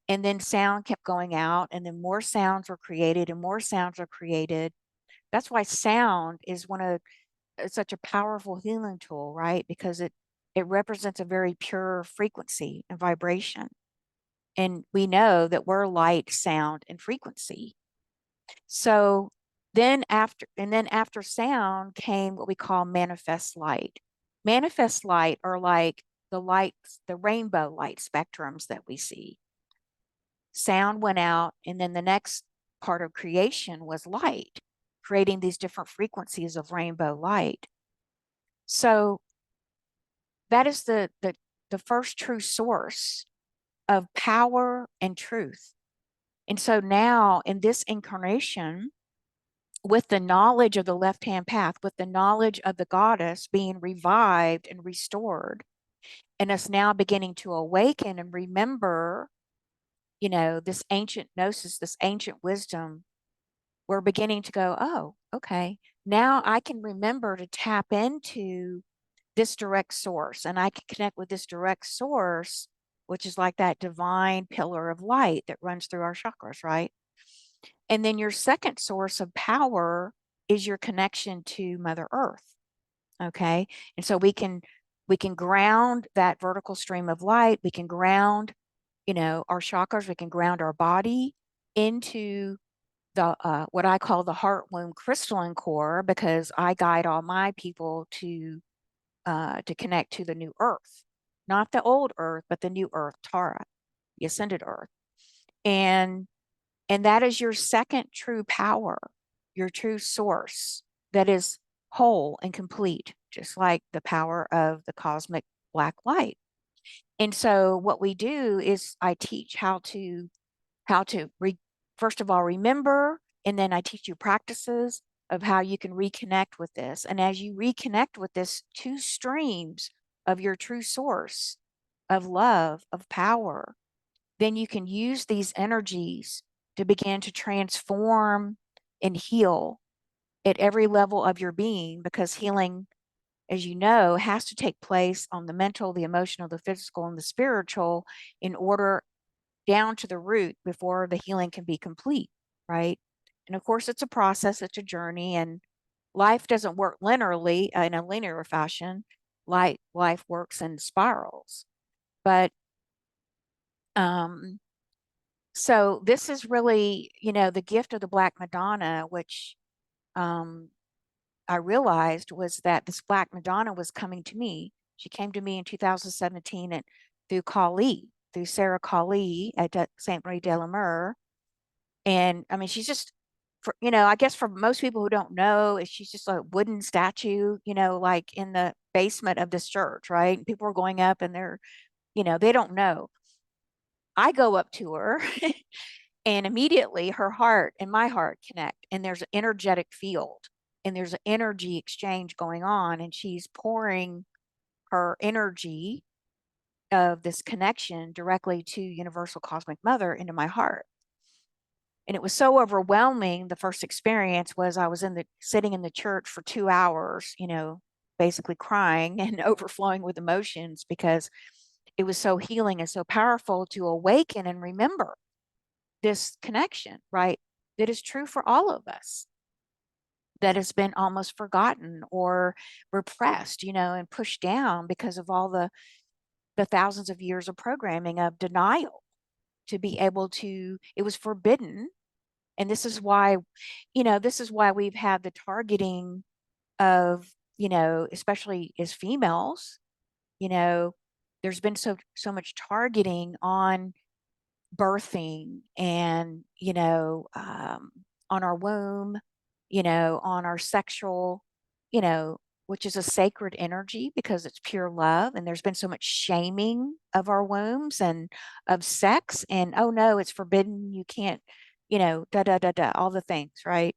And then sound kept going out, and then more sounds were created, and more sounds are created. That's why sound is such a powerful healing tool, right? Because it represents a very pure frequency and vibration. And we know that we're light, sound, and frequency. So then after sound came what we call manifest light. Manifest light are like the lights, the rainbow light spectrums that we see. Sound went out, and then the next part of creation was light, creating these different frequencies of rainbow light. So that is the first true source of power and truth. And so now in this incarnation, with the knowledge of the left-hand path, with the knowledge of the goddess being revived and restored, and us now beginning to awaken and remember, you know, this ancient gnosis, this ancient wisdom, we're beginning to go, oh, okay, now I can remember to tap into this direct source, and I can connect with this direct source, which is like that divine pillar of light that runs through our chakras, right? And then your second source of power is your connection to Mother Earth. Okay. And so we can ground that vertical stream of light. We can ground, you know, our chakras. We can ground our body into the what I call the heart womb crystalline core, because I guide all my people to connect to the new earth, not the old earth, but the new earth, Tara, the ascended earth. And that is your second true power, your true source that is whole and complete, just like the power of the cosmic black light. And so what we do is I teach how to first of all, remember, and then I teach you practices of how you can reconnect with this. And as you reconnect with this two streams of your true source, of love, of power, then you can use these energies to begin to transform and heal at every level of your being, because healing, as you know, has to take place on the mental, the emotional, the physical, and the spiritual in order down to the root before the healing can be complete, right? And of course, it's a process, it's a journey, and life doesn't work linearly in a linear fashion. Life works in spirals. But so this is really, the gift of the Black Madonna, which I realized was that this Black Madonna was coming to me. She came to me in 2017 and through Sarah Kali at St. Marie de la Mer. And I mean, she's just, I guess for most people who don't know, she's just a wooden statue, like in the basement of this church, right? And people are going up and they don't know. I go up to her and immediately her heart and my heart connect, and there's an energetic field and there's an energy exchange going on, and she's pouring her energy of this connection directly to Universal Cosmic Mother into my heart. And it was so overwhelming. The first experience was I was sitting in the church for 2 hours, basically crying and overflowing with emotions, because it was so healing and so powerful to awaken and remember this connection, right? That is true for all of us, that has been almost forgotten or repressed, and pushed down because of all the thousands of years of programming of denial. To be able to, it was forbidden. And this is why we've had the targeting of, especially as females, there's been so much targeting on birthing and, on our womb, on our sexual, which is a sacred energy because it's pure love. And there's been so much shaming of our wombs and of sex. And, oh no, it's forbidden. You can't, da, da, da, da, all the things, right?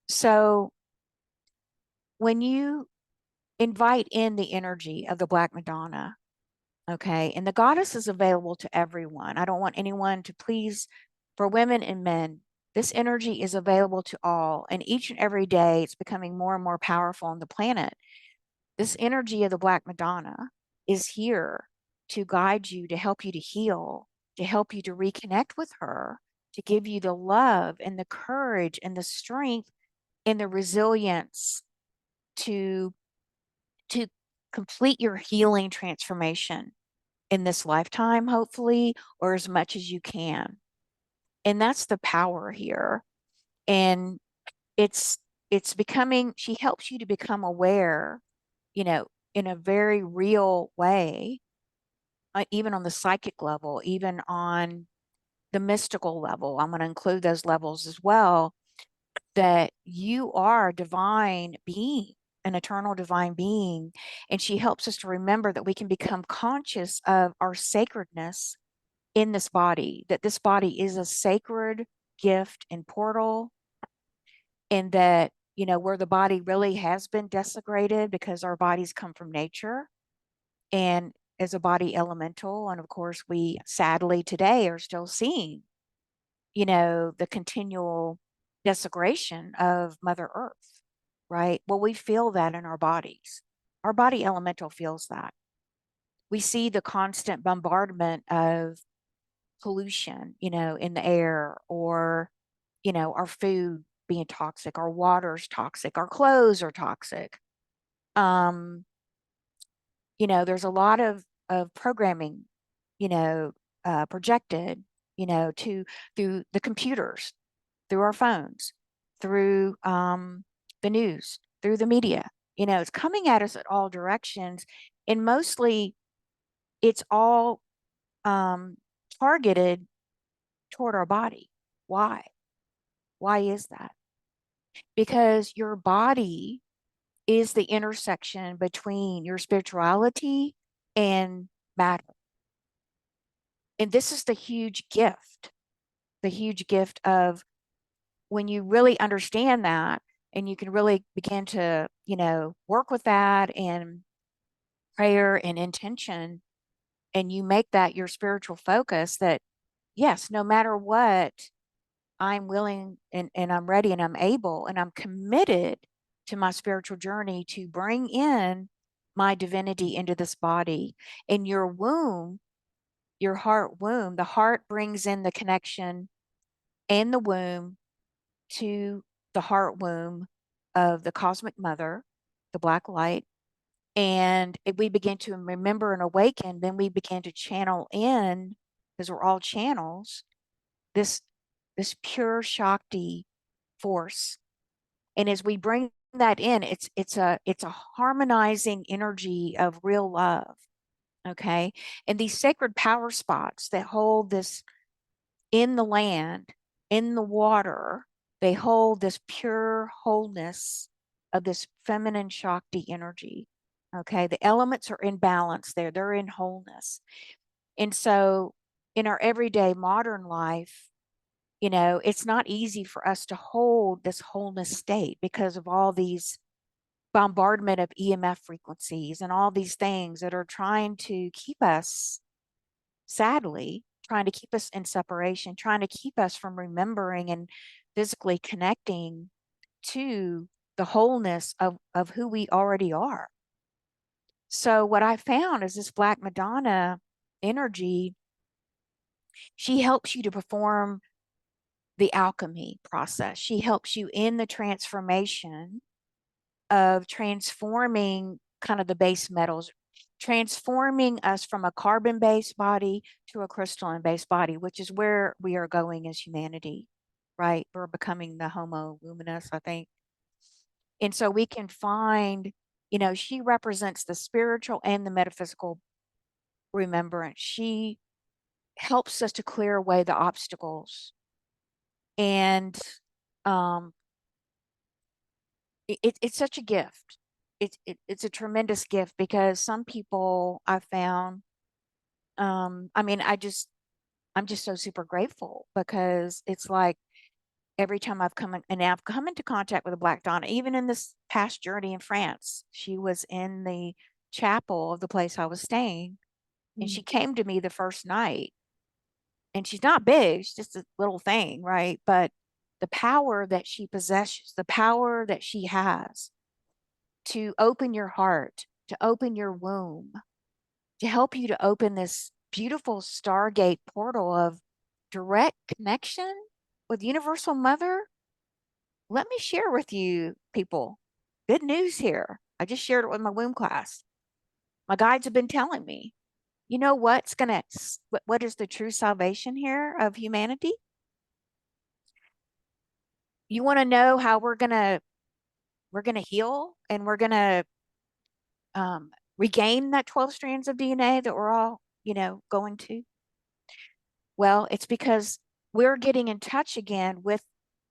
So when you invite in the energy of the Black Madonna, okay, and the goddess is available to everyone. I don't want anyone to please, for women and men, this energy is available to all. And each and every day, it's becoming more and more powerful on the planet. This energy of the Black Madonna is here to guide you, to help you to heal, to help you to reconnect with her, to give you the love and the courage and the strength and the resilience to complete your healing transformation in this lifetime, hopefully, or as much as you can. And that's the power here. And it's becoming, she helps you to become aware, in a very real way, even on the psychic level, even on the mystical level. I'm going to include those levels as well, that you are a divine being, an eternal divine being. And she helps us to remember that we can become conscious of our sacredness in this body, that this body is a sacred gift and portal, and that, where the body really has been desecrated because our bodies come from nature and as a body elemental. And of course, we sadly today are still seeing, the continual desecration of Mother Earth, right? Well, we feel that in our bodies. Our body elemental feels that. We see the constant bombardment of pollution, in the air, or, our food being toxic, our water's toxic, our clothes are toxic. There's a lot of programming, projected, through the computers, through our phones, through the news, through the media. It's coming at us at all directions, and mostly it's all targeted toward our body. Why? Why is that? Because your body is the intersection between your spirituality and matter. And this is the huge gift of when you really understand that, and you can really begin to, work with that and prayer and intention and you make that your spiritual focus, that yes, no matter what, I'm willing and I'm ready and I'm able and I'm committed to my spiritual journey to bring in my divinity into this body. In your womb, your heart womb, the heart brings in the connection and the womb to the heart womb of the cosmic mother, the black light. And if we begin to remember and awaken, then we begin to channel in, because we're all channels, this pure Shakti force. And as we bring that in, it's a harmonizing energy of real love. Okay. And these sacred power spots that hold this in the land, in the water, they hold this pure wholeness of this feminine Shakti energy. Okay. The elements are in balance there, they're in wholeness. And so in our everyday modern life, you know, it's not easy for us to hold this wholeness state because of all these bombardment of EMF frequencies and all these things that are trying to keep us, sadly, trying to keep us in separation, trying to keep us from remembering and physically connecting to the wholeness of who we already are. So what I found is this Black Madonna energy, she helps you to perform the alchemy process. She helps you in the transformation of transforming kind of the base metals, transforming us from a carbon-based body to a crystalline-based body, which is where we are going as humanity, right? We're becoming the Homo luminous, I think. And so we can find, you know, she represents the spiritual and the metaphysical remembrance. She helps us to clear away the obstacles. And um, it's such a gift. It's a tremendous gift, because some people I found, I mean, I'm just so super grateful, because it's like every time I've come in, and I've come into contact with a Black Donna, even in this past journey in France, she was in the chapel of the place I was staying, and she came to me the first night, and she's not big, she's just a little thing, right? But the power that she possesses, the power that she has to open your heart, to open your womb, to help you to open this beautiful stargate portal of direct connection with Universal Mother. Let me share with you, people, good news here. I just shared it with my womb class. My guides have been telling me, you know what is the true salvation here of humanity? You want to know how we're gonna heal, and we're gonna regain that 12 strands of DNA that we're all, you know, going to? Well, it's because we're getting in touch again with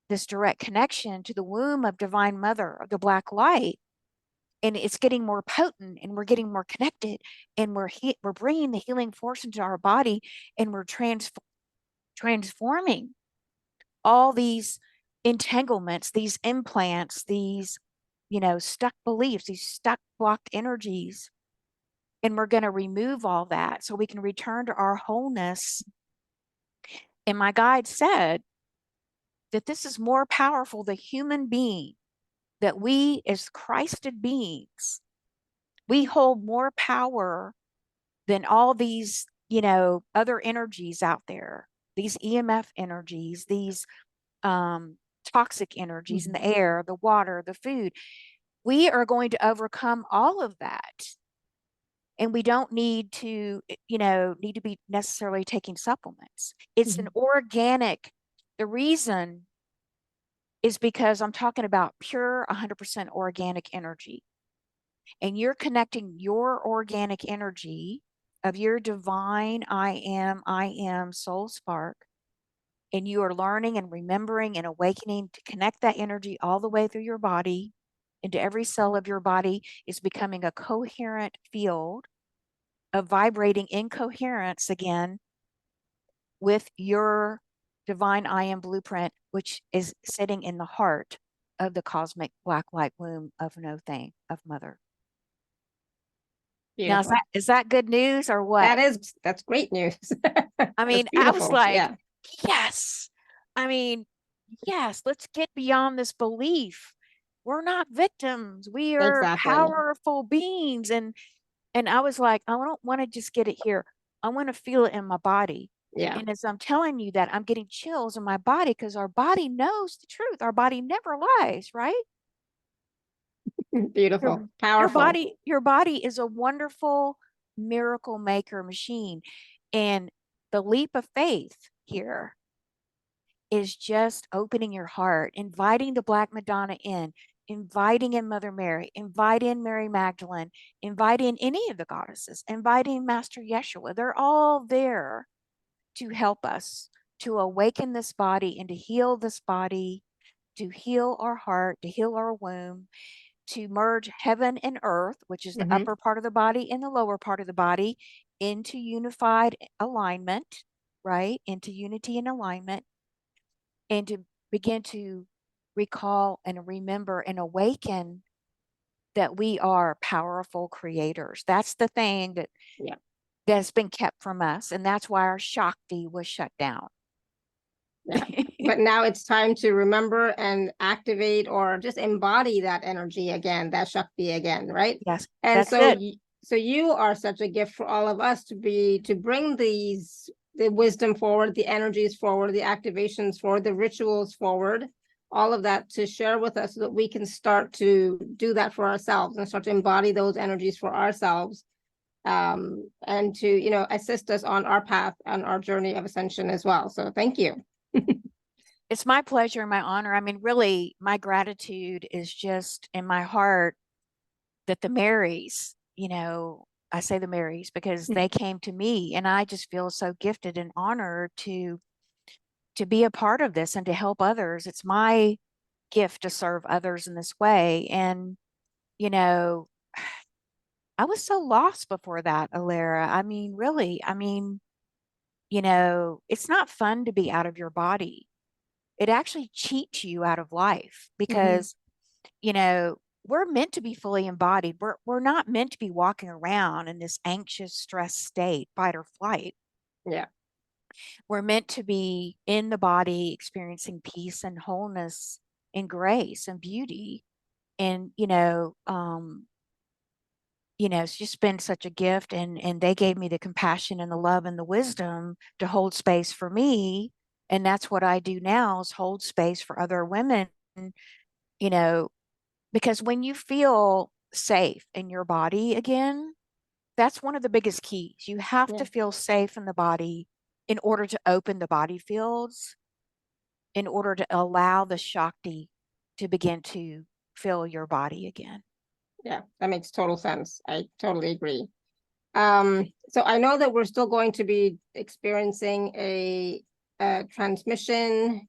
this direct connection to the womb of Divine Mother, of the Black Light. And it's getting more potent, and we're getting more connected, and we're bringing the healing force into our body, and we're transforming all these entanglements, these implants, these, you know, stuck beliefs, these stuck blocked energies. And we're going to remove all that so we can return to our wholeness. And my guide said that this is more powerful, the human being, that we as Christed beings, we hold more power than all these, you know, other energies out there, these EMF energies, these toxic energies in the air, the water, the food. We are going to overcome all of that. And we don't need to, you know, need to be necessarily taking supplements. It's an organic, the reason is because I'm talking about pure 100% organic energy. And you're connecting your organic energy of your divine I am soul spark. And you are learning and remembering and awakening to connect that energy all the way through your body, into every cell of your body, is becoming a coherent field of vibrating in coherence again with your divine I am blueprint, which is sitting in the heart of the cosmic black light womb of no thing, of Mother. Now, Beautiful. is that good news or what? That's great news. I That's mean, I was beautiful. like, Yeah, yes. I mean, yes, let's get beyond this belief. We're not victims. We are exactly. powerful beings. And I was like, I don't want to just get it here. I want to feel it in my body. Yeah, And as I'm telling you that, I'm getting chills in my body because our body knows the truth. Our body never lies, right? beautiful, powerful. Your body is a wonderful miracle maker machine. And the leap of faith here is just opening your heart, inviting the Black Madonna in, inviting in Mother Mary, inviting Mary Magdalene, inviting any of the goddesses, inviting Master Yeshua. They're all there to help us to awaken this body and to heal this body, to heal our heart, to heal our womb, to merge heaven and earth, which is the Hmm. upper part of the body and the lower part of the body, into unified alignment, right? Into unity and alignment, and to begin to recall and remember and awaken that we are powerful creators. That's the thing Yeah. that's been kept from us. And that's why our Shakti was shut down. Yeah. But now it's time to remember and activate or just embody that energy again, that Shakti again, right? Yes, And that's so it. so you are such a gift for all of us to bring the wisdom forward, the energies forward, the activations forward, the rituals forward, all of that to share with us so that we can start to do that for ourselves and start to embody those energies for ourselves, and to, assist us on our path, on our journey of ascension as well. So thank you. It's my pleasure and my honor. I mean, really, my gratitude is just in my heart that the Marys, I say the Marys because they came to me, and I just feel so gifted and honored to be a part of this and to help others. It's my gift to serve others in this way. And, you know, I was so lost before that, Alara. I mean, really, it's not fun to be out of your body. It actually cheats you out of life Mhm. because, you know, we're meant to be fully embodied. We're not meant to be walking around in this anxious, stress state, fight or flight. Yeah. We're meant to be in the body, experiencing peace and wholeness and grace and beauty. And, it's just been such a gift, and they gave me the compassion and the love and the wisdom to hold space for me. And that's what I do now is hold space for other women, you know, because when you feel safe in your body again, that's one of the biggest keys. You have Yeah. to feel safe in the body in order to open the body fields, in order to allow the Shakti to begin to fill your body again. Yeah. That makes total sense. I totally agree. So I know that we're still going to be experiencing a transmission,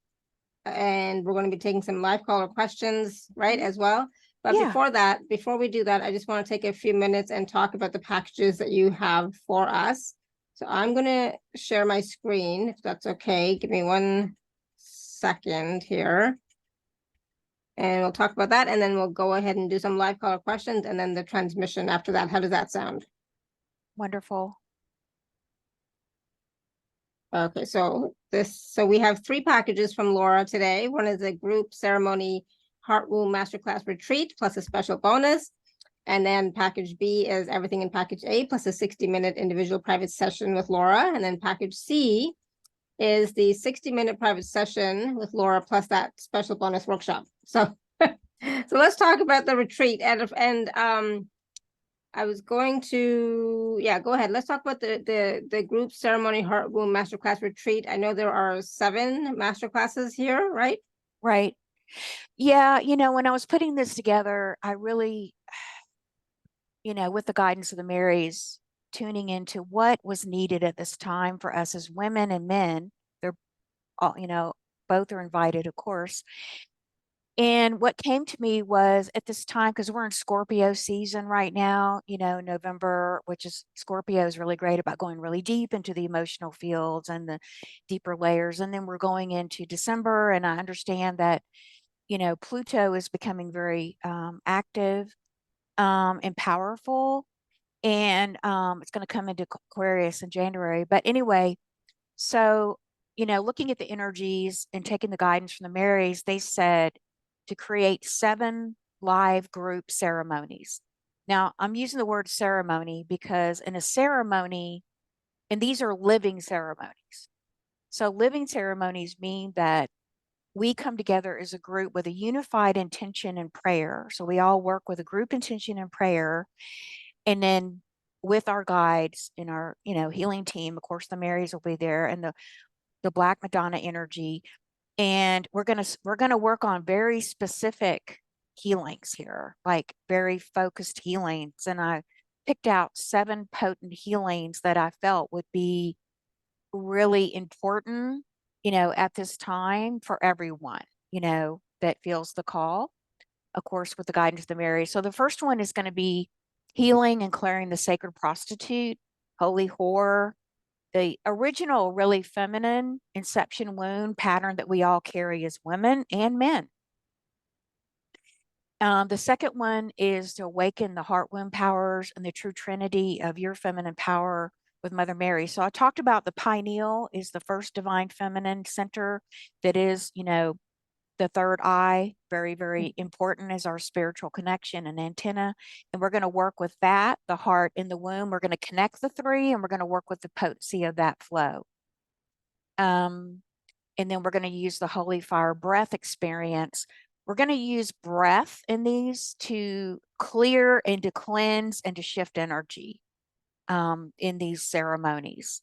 and we're going to be taking some live caller questions, right, Mhm. as well. But Yeah, before we do that, I just want to take a few minutes and talk about the packages that you have for us. So I'm going to share my screen, if that's okay. Give me 1 second here. And we'll talk about that, and then we'll go ahead and do some live caller questions, and then the transmission after that. How does that sound? wonderful. Okay, so we have 3 packages from Laura today. One is a group ceremony heart womb masterclass retreat plus a special bonus. And then package B is everything in package A plus a 60-minute individual private session with Laura. And then package C is the 60-minute private session with Laura plus that special bonus workshop. So so let's talk about the retreat. And I was going to, yeah, go ahead. Let's talk about the group ceremony heart womb masterclass retreat. I know there are 7 masterclasses here, right? Right. Yeah, when I was putting this together, I really, with the guidance of the Marys, tuning into what was needed at this time for us as women and men. They're all, both are invited, of course. And what came to me was at this time, because we're in Scorpio season right now, November, which is Scorpio is really great about going really deep into the emotional fields and the deeper layers. And then we're going into December, and I understand that, Pluto is becoming very active and powerful. And it's going to come into Aquarius in January. But anyway, so, looking at the energies and taking the guidance from the Marys, they said to create 7 live group ceremonies. Now, I'm using the word ceremony because in a ceremony, and these are living ceremonies. So living ceremonies mean that we come together as a group with a unified intention and prayer. So we all work with a group intention and prayer. And then with our guides and our, healing team, of course, the Marys will be there, and the Black Madonna energy. And we're gonna work on very specific healings here, like very focused healings. And I picked out 7 potent healings that I felt would be really important, at this time for everyone, that feels the call, of course, with the guidance of the Mary. So the first one is going to be healing and clearing the sacred prostitute, holy whore, the original really feminine inception wound pattern that we all carry as women and men. The second one is to awaken the heart wound powers and the true trinity of your feminine power with Mother Mary. So I talked about the pineal is the first divine feminine center that is, the third eye, very, very important as our spiritual connection and antenna. And we're going to work with that, the heart and the womb. We're going to connect the 3, and we're going to work with the potency of that flow. And then we're going to use the holy fire breath experience. We're going to use breath in these to clear and to cleanse and to shift energy in these ceremonies.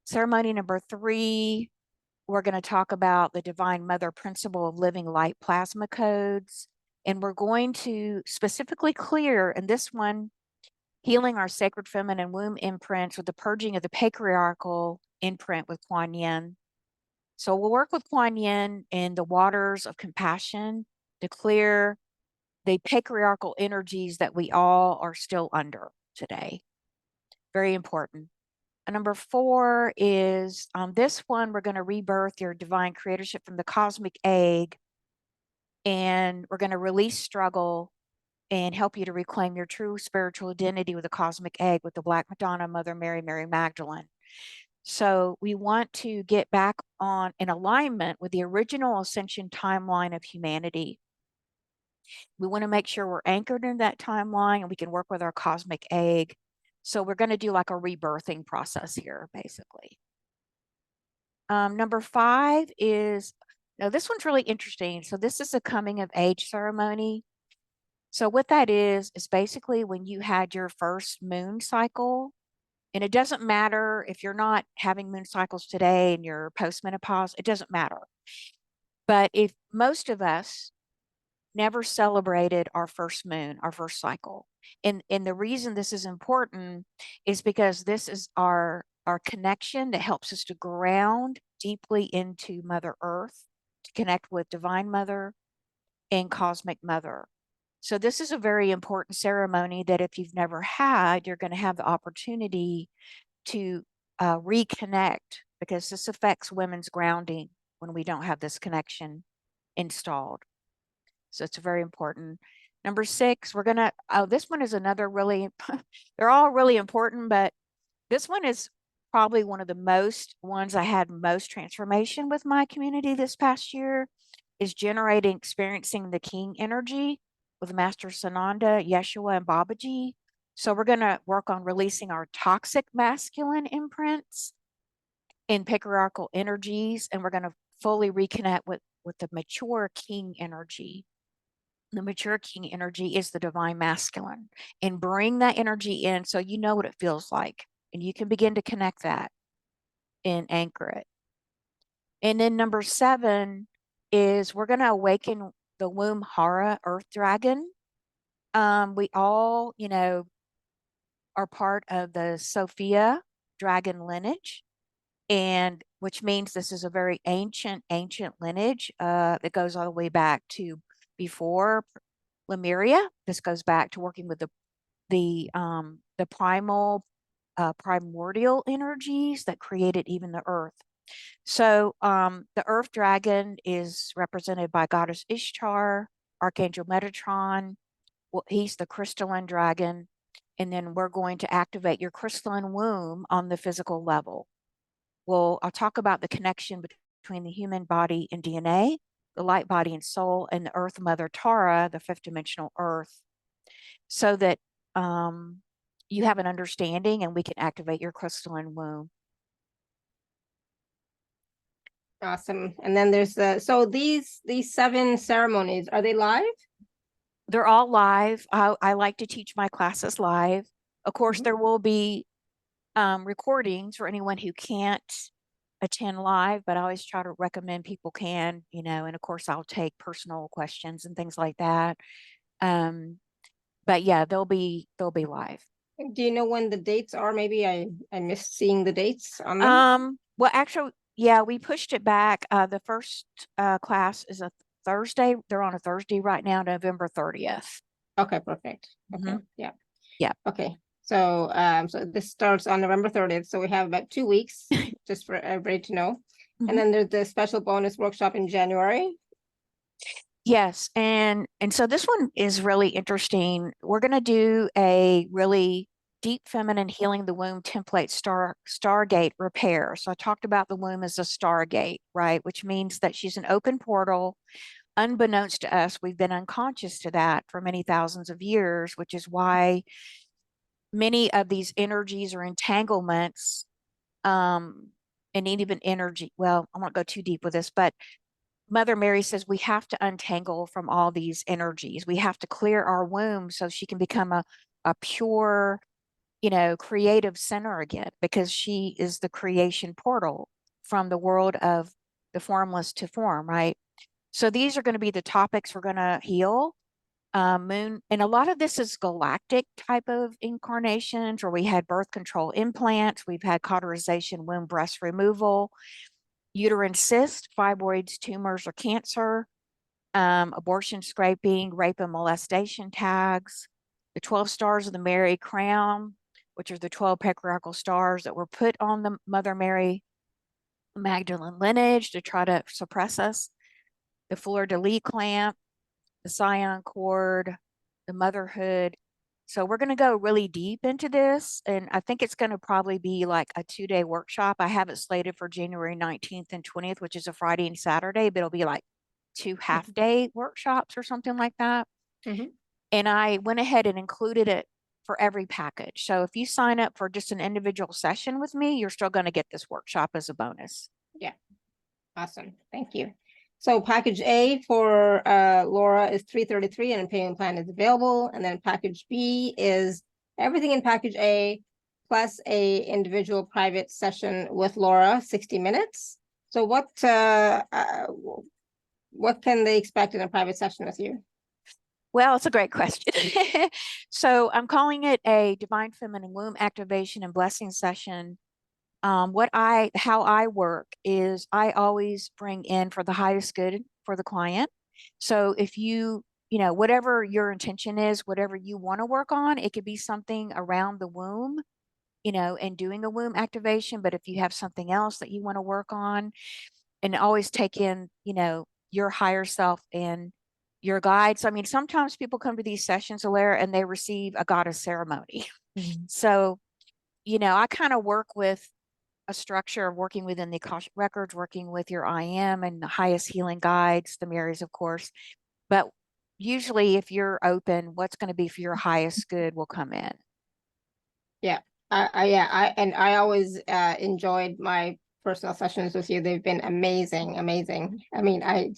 Ceremony number 3, we're going to talk about the Divine Mother principle of living light plasma codes. And we're going to specifically clear, in this one, healing our sacred feminine womb imprints with the purging of the patriarchal imprint with Kuan Yin. So we'll work with Kuan Yin in the waters of compassion to clear the patriarchal energies that we all are still under today. Very important. And number 4 is this one, we're going to rebirth your divine creatorship from the cosmic egg. And we're going to release struggle and help you to reclaim your true spiritual identity with the cosmic egg with the Black Madonna, Mother Mary, Mary Magdalene. So we want to get back on in alignment with the original ascension timeline of humanity. We want to make sure we're anchored in that timeline and we can work with our cosmic egg. So we're going to do like a rebirthing process here, basically. Number 5 is, now this one's really interesting. So this is a coming of age ceremony. So what that is basically when you had your first moon cycle, and it doesn't matter if you're not having moon cycles today and you're postmenopause, it doesn't matter. But if most of us never celebrated our first moon, our first cycle. And the reason this is important is because this is our connection that helps us to ground deeply into Mother Earth, to connect with Divine Mother and Cosmic Mother. So this is a very important ceremony that if you've never had, you're going to have the opportunity to reconnect, because this affects women's grounding when we don't have this connection installed. So it's very important. Number 6, we're going to, this one is another really, they're all really important, but this one is probably one of the most ones I had most transformation with my community this past year, is experiencing the king energy with Master Sananda, Yeshua, and Babaji. So we're going to work on releasing our toxic masculine imprints and patriarchal energies, and we're going to fully reconnect with the mature king energy. The mature king energy is the divine masculine, and bring that energy in so you know what it feels like, and you can begin to connect that and anchor it. And then number 7 is we're going to awaken the womb Hara earth dragon. We all, are part of the Sophia dragon lineage, and which means this is a very ancient lineage that goes all the way back to before Lemuria. This goes back to working with the primal primordial energies that created even the earth. So the earth dragon is represented by goddess Ishtar, Archangel Metatron. Well, he's the crystalline dragon. and then we're going to activate your crystalline womb on the physical level. Well, I'll talk about the connection between the human body and DNA, the light body and soul, and the earth mother Tara, the fifth dimensional earth, so that you have an understanding and we can activate your crystalline womb. Awesome. And then there's so these 7 ceremonies, are they live? They're all live. I like to teach my classes live. Of course, there will be recordings for anyone who can't attend live, but I always try to recommend people can, you know, and of course I'll take personal questions and things like that. But yeah, they'll be live. Do you know when the dates are? Maybe I missed seeing the dates on them. Well, actually, yeah, we pushed it back. The first class is a Thursday. They're on a Thursday right now, November 30th. Okay, perfect. Okay, Mhm. yeah. Yeah. Okay. So so this starts on November 30th. So we have about 2 weeks just for everybody to know. Mhm. And then there's the special bonus workshop in January. Yes, and so this one is really interesting. We're going to do a really deep feminine healing the womb template stargate repair. So I talked about the womb as a stargate, right? Which means that she's an open portal. Unbeknownst to us, we've been unconscious to that for many thousands of years, which is why many of these energies or entanglements, and even energy. Well, I won't go too deep with this, but Mother Mary says we have to untangle from all these energies. We have to clear our womb so she can become a pure, you know, creative center again, because she is the creation portal from the world of the formless to form, right? So these are going to be the topics we're going to heal. Moon, and a lot of this is galactic type of incarnations, where we had birth control implants, we've had cauterization, womb breast removal, uterine cyst, fibroids, tumors, or cancer, abortion, scraping, rape, and molestation tags, the 12 stars of the Mary crown, which are the 12 patriarchal stars that were put on the Mother Mary Magdalene lineage to try to suppress us, the fleur-de-lis clamp, the scion cord, the motherhood. So we're going to go really deep into this, and I think it's going to probably be like a 2-day workshop. I have it slated for January 19th and 20th, which is a Friday and Saturday, but it'll be like 2 half-day workshops or something like that. And I went ahead and included it for every package. So if you sign up for just an individual session with me, you're still going to get this workshop as a bonus. Yeah. Awesome. Thank you. So package A for Laura is $333 and a payment plan is available. And then package B is everything in package A plus a individual private session with Laura, 60 minutes. So what can they expect in a private session with you? Well, it's a great question. So I'm calling it a Divine Feminine Womb Activation and Blessing Session. How I work is I always bring in for the highest good for the client. So if you know, whatever your intention is, whatever you want to work on, it could be something around the womb, you know, and doing a womb activation. But if you have something else that you want to work on, and always take in, you know, your higher self and your guides. I mean, sometimes people come to these sessions, Alara, and they receive a goddess ceremony. So, you know, I kind of work with a structure of working within the Akashic records, working with your I am and the highest healing guides, the Marys, of course. But usually if you're open, what's going to be for your highest good will come in. Yeah. I always enjoyed my personal sessions with you. They've been amazing. I mean, I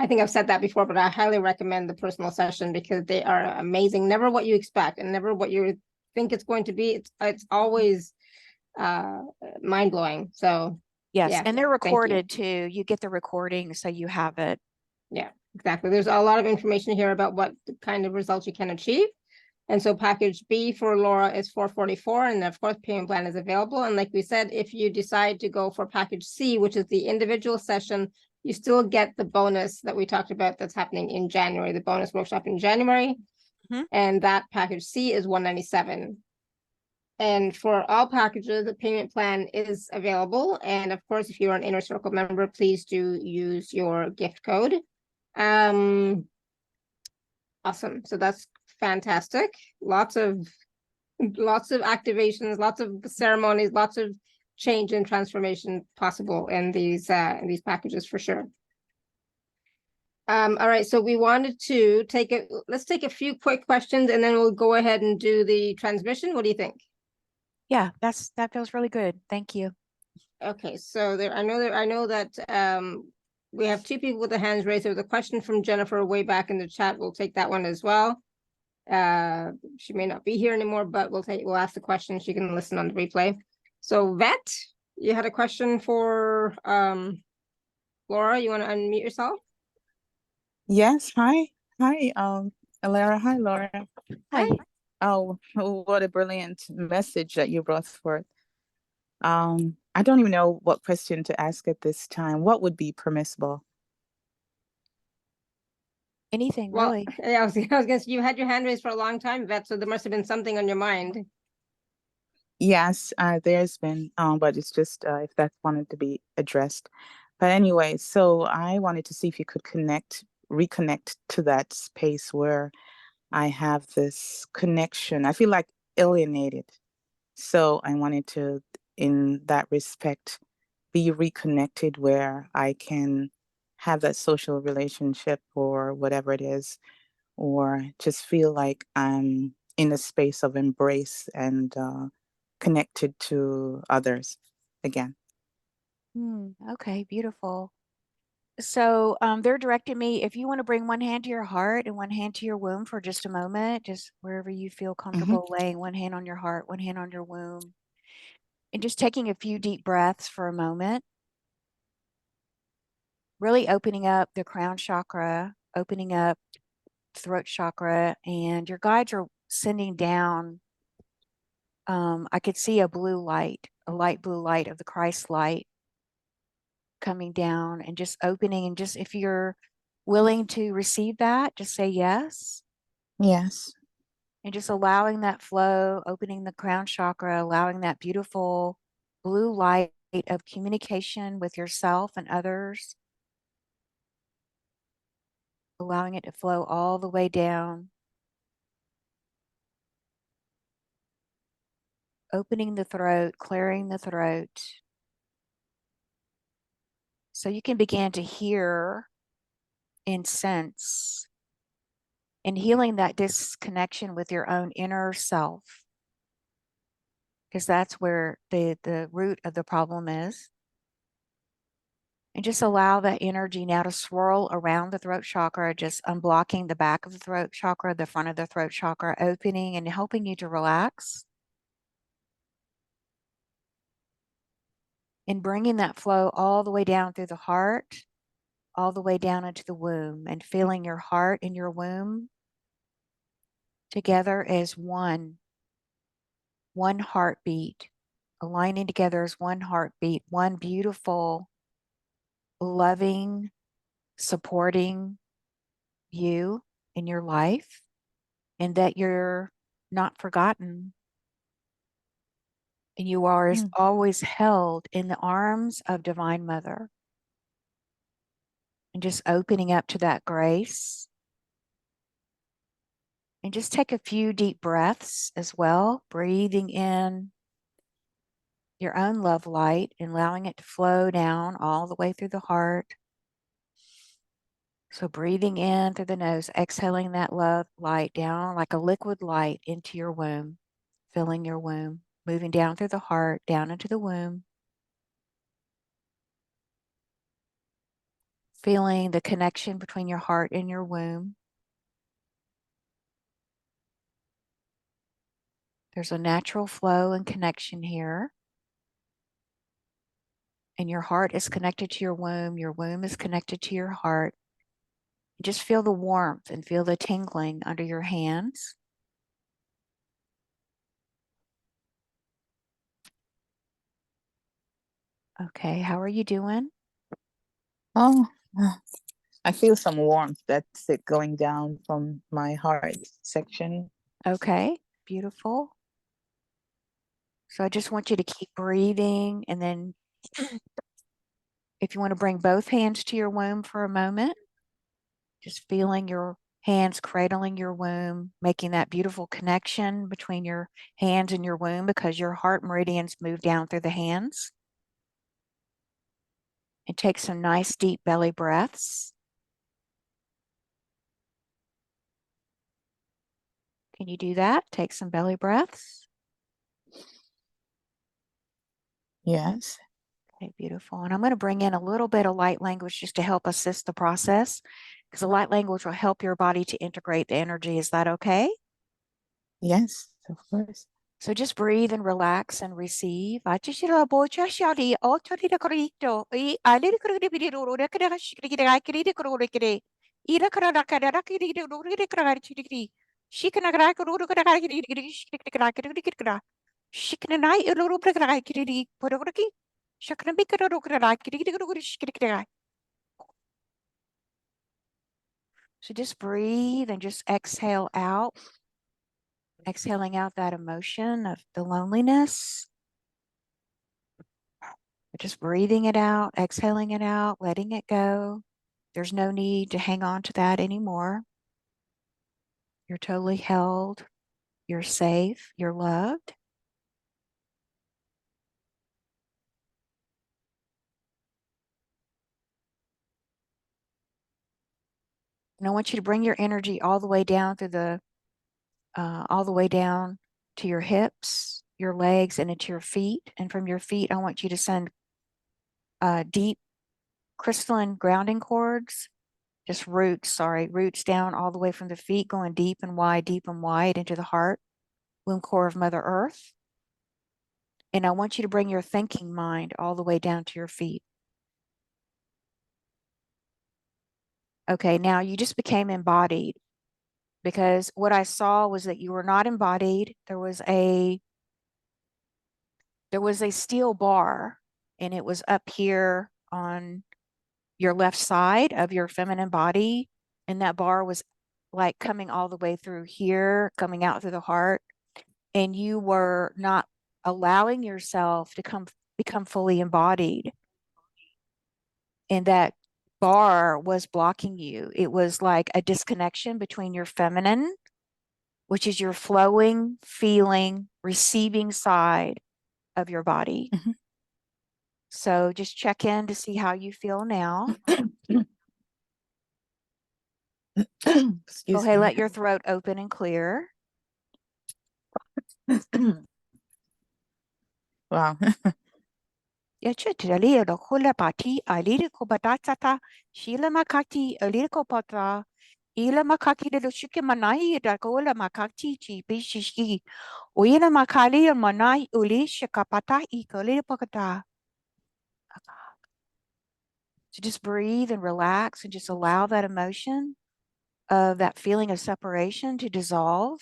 think I've said that before, but I highly recommend the personal session because they are amazing. Never what you expect and never what you think it's going to be. It's always mind-blowing. So yes, yeah, and they're recorded too. You get the recording, so you have it. Yeah, exactly. There's a lot of information here about what kind of results you can achieve. And so package B for Laura is $444, and of course payment plan is available. And like we said, if you decide to go for package C, which is the individual session, you still get the bonus that we talked about that's happening in January, the bonus workshop in January. And that package C is $197. And for all packages, the payment plan is available. And of course, if you're an Inner Circle member, please do use your gift code. Awesome. So that's fantastic. Lots of Lots of activations, lots of ceremonies, lots of change and transformation possible in these packages for sure. All right, so we wanted to let's take a few quick questions and then we'll go ahead and do the transmission. What do you think? Yeah, that feels really good. Thank you. Okay, so I know that we have two people with the hands raised. There was a question from Jennifer way back in the chat. We'll take that one as well. She may not be here anymore, but we'll ask the question. She can listen on the replay. So Vet, you had a question for Laura. You want to unmute yourself? Yes, hi. Hi, Alara. Hi, Laura. Hi. Oh, what a brilliant message that you brought forth. I don't even know what question to ask at this time. What would be permissible? Anything, Well, really. yeah, I was gonna say, you had your hand raised for a long time, Vet, so there must have been something on your mind. Yes, there's been, but it's just if that wanted to be addressed. But anyway, so I wanted to see if you could reconnect to that space where I have this connection. I feel like alienated. So I wanted to, in that respect, be reconnected where I can have that social relationship or whatever it is, or just feel like I'm in a space of embrace and connected to others again. Okay, beautiful. So they're directing me, if you want to bring one hand to your heart and one hand to your womb for just a moment, just wherever you feel comfortable laying one hand on your heart, one hand on your womb, and just taking a few deep breaths for a moment, really opening up the crown chakra, opening up throat chakra, and your guides are sending down, I could see a blue light, a light blue light of the Christ light coming down and just opening, and just if you're willing to receive that, just say yes. Yes. And just allowing that flow, opening the crown chakra, allowing that beautiful blue light of communication with yourself and others, allowing it to flow all the way down, opening the throat, clearing the throat. So you can begin to hear and sense and healing that disconnection with your own inner self, because that's where the root of the problem is. And just allow that energy now to swirl around the throat chakra, just unblocking the back of the throat chakra, the front of the throat chakra, opening and helping you to relax. And bringing that flow all the way down through the heart, all the way down into the womb, and feeling your heart and your womb together as one heartbeat, aligning together as one heartbeat, one beautiful, loving, supporting you in your life, and that you're not forgotten. And you are always held in the arms of Divine Mother. And just opening up to that grace. And just take a few deep breaths as well, breathing in your own love light and allowing it to flow down all the way through the heart. So breathing in through the nose, exhaling that love light down like a liquid light into your womb, filling your womb, moving down through the heart, down into the womb. Feeling the connection between your heart and your womb. There's a natural flow and connection here. And your heart is connected to your womb is connected to your heart. Just feel the warmth and feel the tingling under your hands. Okay, how are you doing? Oh, I feel some warmth. That's it going down from my heart section. Okay, beautiful. So I just want you to keep breathing, and then if you want to bring both hands to your womb for a moment, just feeling your hands cradling your womb, making that beautiful connection between your hands and your womb because your heart meridians move down through the hands. And take some nice deep belly breaths. Can you do that? Take some belly breaths. Yes. Okay, beautiful. And I'm going to bring in a little bit of light language just to help assist the process, because the light language will help your body to integrate the energy. Is that okay? Yes, of course. So just breathe and relax and receive. So just breathe and just exhale out. Exhaling out that emotion of the loneliness. Just breathing it out, exhaling it out, letting it go. There's no need to hang on to that anymore. You're totally held. You're safe. You're loved. And I want you to bring your energy all the way down through all the way down to your hips, your legs, and into your feet. And from your feet, I want you to send deep crystalline grounding cords, just roots down all the way from the feet, going deep and wide into the heart, womb core of Mother Earth. And I want you to bring your thinking mind all the way down to your feet. Okay, now you just became embodied, because what I saw was that you were not embodied. There was a steel bar, and it was up here on your left side of your feminine body, and that bar was like coming all the way through here, coming out through the heart, and you were not allowing yourself to become fully embodied. And that bar was blocking you. It was like a disconnection between your feminine, which is your flowing, feeling, receiving side of your body. Mhm. So just check in to see how you feel now. Excuse Go ahead, me. let your throat open and clear. Wow. Sheila makati aliko pata ila makaki de shuke manai da kola makati chi bishishi oila makali manai uli shikapata ikoli pakata. So just breathe and relax and just allow that emotion of that feeling of separation to dissolve.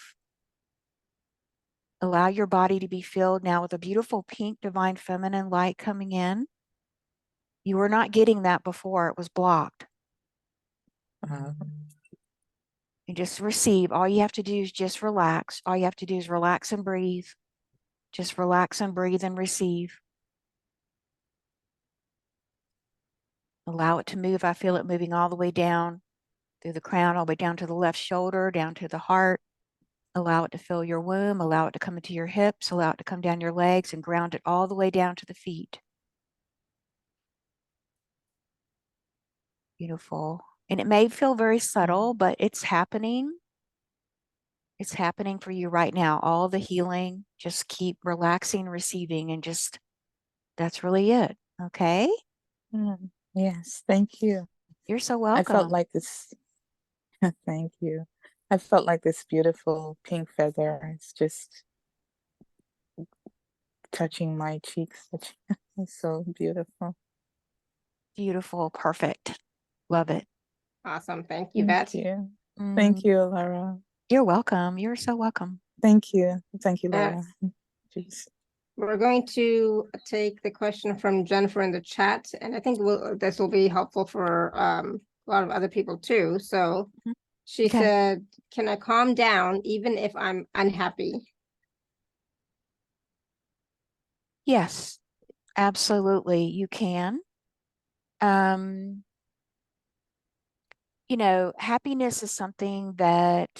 Allow your body to be filled now with a beautiful pink divine feminine light coming in. You were not getting that before. It was blocked. And just receive. All you have to do is just relax. All you have to do is relax and breathe. Just relax and breathe and receive. Allow it to move. I feel it moving all the way down through the crown, all the way down to the left shoulder, down to the heart. Allow it to fill your womb. Allow it to come into your hips. Allow it to come down your legs and ground it all the way down to the feet. Beautiful. And it may feel very subtle, but it's happening. It's happening for you right now. All the healing, just keep relaxing, receiving, and just, that's really it. Okay? Yes, thank you. You're so I felt welcome. like this. Thank you. I felt like this beautiful pink feather. It's just touching my cheeks. It's so beautiful. Beautiful. Perfect. Love it. Awesome. Thank you, Thank Vet. you. Mm, Thank you, Laura. You're welcome. You're so welcome. Thank you. Thank you, Uh, Laura. Jeez. We're going to take the question from Jennifer in the chat, and I think this will be helpful for a lot of other people too. So Mhm. she Okay. said, can I calm down even if I'm unhappy? Yes, absolutely. You can. you know, happiness is something that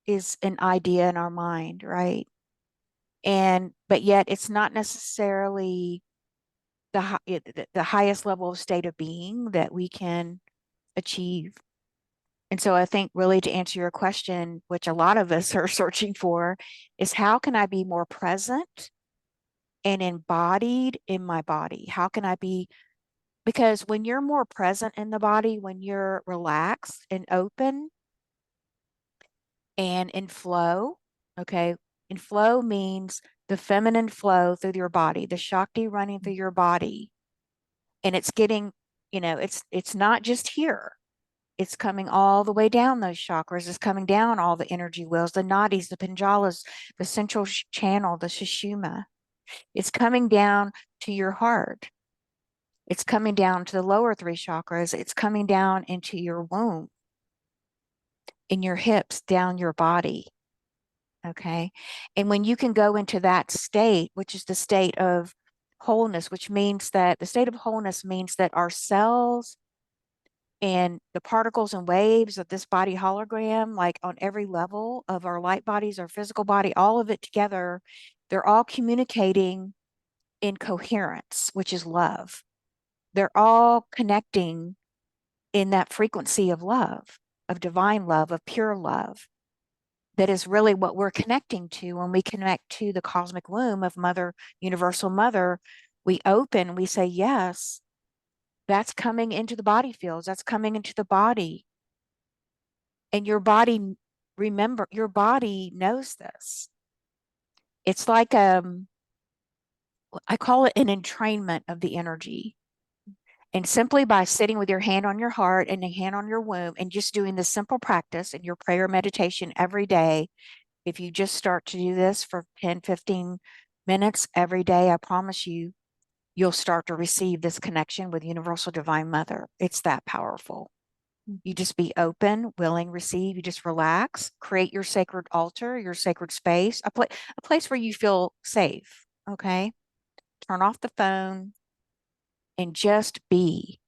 is an idea in our mind, right? But yet it's not necessarily the highest level of state of being that we can achieve. And so I think really to answer your question, which a lot of us are searching for, is how can I be more present and embodied in my body? How can I be, because when you're more present in the body, when you're relaxed and open and in flow, okay, in flow means the feminine flow through your body, the Shakti running through your body. And it's getting, you know, it's not just here. It's coming all the way down those chakras. It's coming down all the energy wheels, the nadis, the pinjalas, the central channel, the sushumna. It's coming down to your heart. It's coming down to the lower three chakras. It's coming down into your womb, in your hips, down your body. Okay. And when you can go into that state, which is the state of wholeness, which means that the state of wholeness means that our cells and the particles and waves of this body hologram, like on every level of our light bodies, our physical body, all of it together, they're all communicating in coherence, which is love. They're all connecting in that frequency of love, of divine love, of pure love. That is really what we're connecting to when we connect to the cosmic womb of Mother, Universal Mother. We open, we say, yes, that's coming into the body fields. That's coming into the body. And your body, remember, your body knows this. It's like, I call it an entrainment of the energy. And simply by sitting with your hand on your heart and a hand on your womb and just doing this simple practice in your prayer meditation every day, if you just start to do this for 10, 15 minutes every day, I promise you, you'll start to receive this connection with Universal Divine Mother. It's that powerful. You just be open, willing, receive. You just relax, create your sacred altar, your sacred space, a place where you feel safe. Okay. Turn off the phone and just be.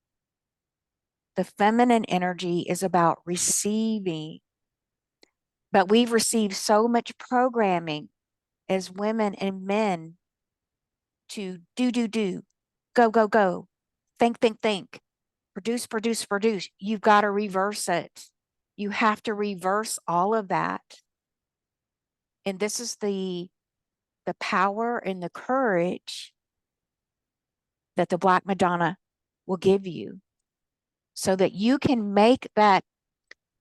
The feminine energy is about receiving, but we've received so much programming as women and men to do, go, think, produce. You've got to reverse it. You have to reverse all of that. And this is the power and the courage that the Black Madonna will give you so that you can make that,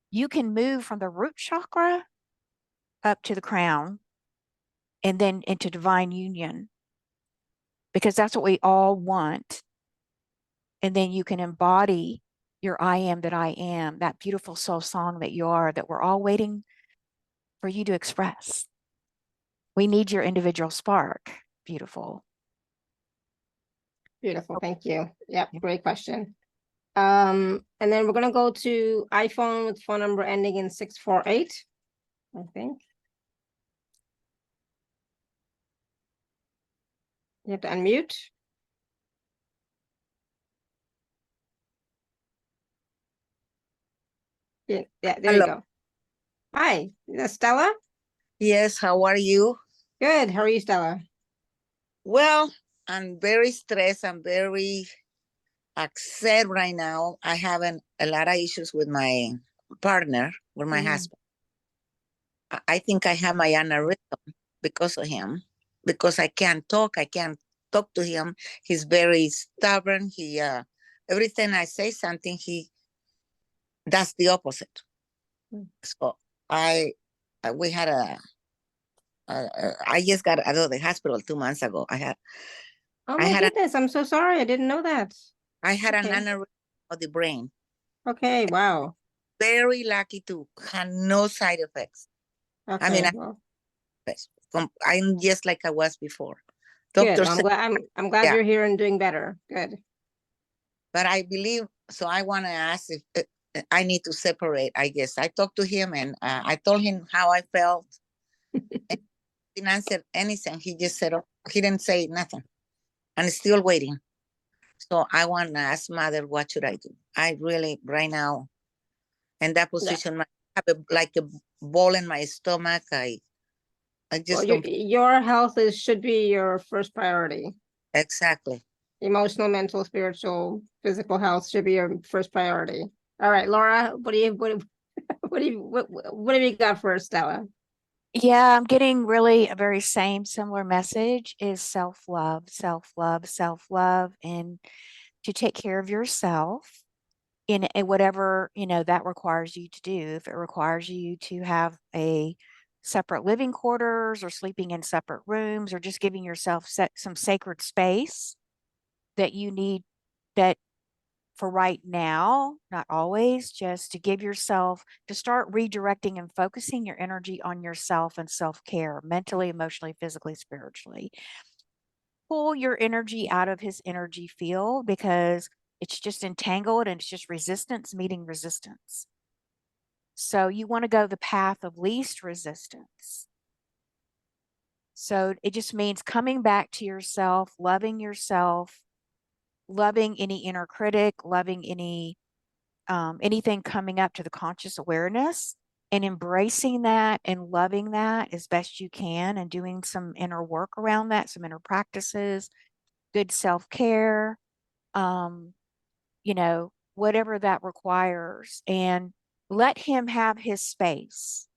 you can move from the root chakra up to the crown and then into divine union, because that's what we all want. And then you can embody your I am that I am, that beautiful soul song that you are, that we're all waiting for you to express. We need your individual spark. Beautiful. Beautiful. Thank you. Yep. Great question. And then we're going to go to iPhone with phone number ending in 648, I think. You have to unmute. Yeah, there Hello. you go. Hi, is that Stella? Yes, how are you? Good. How are you, Stella? Well, I'm very stressed. I'm very upset right now. I have a lot of issues with my partner, with my husband. I think I have my aneurysm because of him, because I can't talk. I can't talk to him. He's very stubborn. He every time I say something, he does the opposite. So we had I just got out of the hospital 2 months ago. Oh my goodness, I'm so sorry. I didn't know that. I had Okay. an aneurysm of the brain. Okay, wow. Very lucky to have no side effects. Okay, I mean, well, I'm just like I was before. good. Doctor Well, said, I'm glad yeah. you're here and doing better. Good. But I believe, so I want to ask if I need to separate, I guess. I talked to him and I told him how I felt. He didn't answer anything. He just said, he didn't say nothing. And still waiting. So I want to ask Mother, what should I do? I really, right now, and that position might have like a ball in my stomach. I Well, just don't. your health should be your first priority. Exactly. Emotional, mental, spiritual, physical health should be your first priority. All right, Laura, what have you got for us, Stella? Yeah, I'm getting really a very similar message is self-love, self-love, self-love, and to take care of yourself in whatever, that requires you to do. If it requires you to have a separate living quarters or sleeping in separate rooms or just giving yourself some sacred space that you need, that for right now, not always, just to give yourself, to start redirecting and focusing your energy on yourself and self-care, mentally, emotionally, physically, spiritually. Pull your energy out of his energy field because it's just entangled and it's just resistance meeting resistance. So you want to go the path of least resistance. So it just means coming back to yourself, loving any inner critic, loving anything coming up to the conscious awareness, and embracing that and loving that as best you can, and doing some inner work around that, some inner practices, good self-care, whatever that requires, and let him have his space.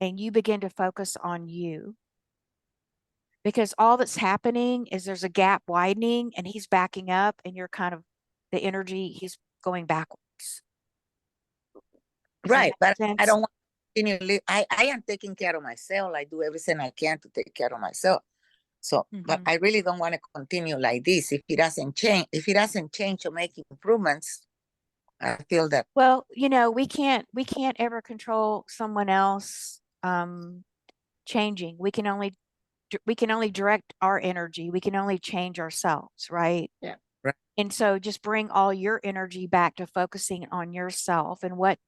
And you begin to focus on you, because all that's happening is there's a gap widening and he's backing up, and you're kind of the energy, he's going backwards. Right, but I don't want to continue. I am taking care of myself. I do everything I can to take care of myself. So, but I really don't want to continue like this. If it doesn't change or make improvements, I feel that. Well, we can't ever control someone else changing. We can only direct our energy. We can only change ourselves, right? Yeah. Right. And so just bring all your energy back to focusing on yourself, and what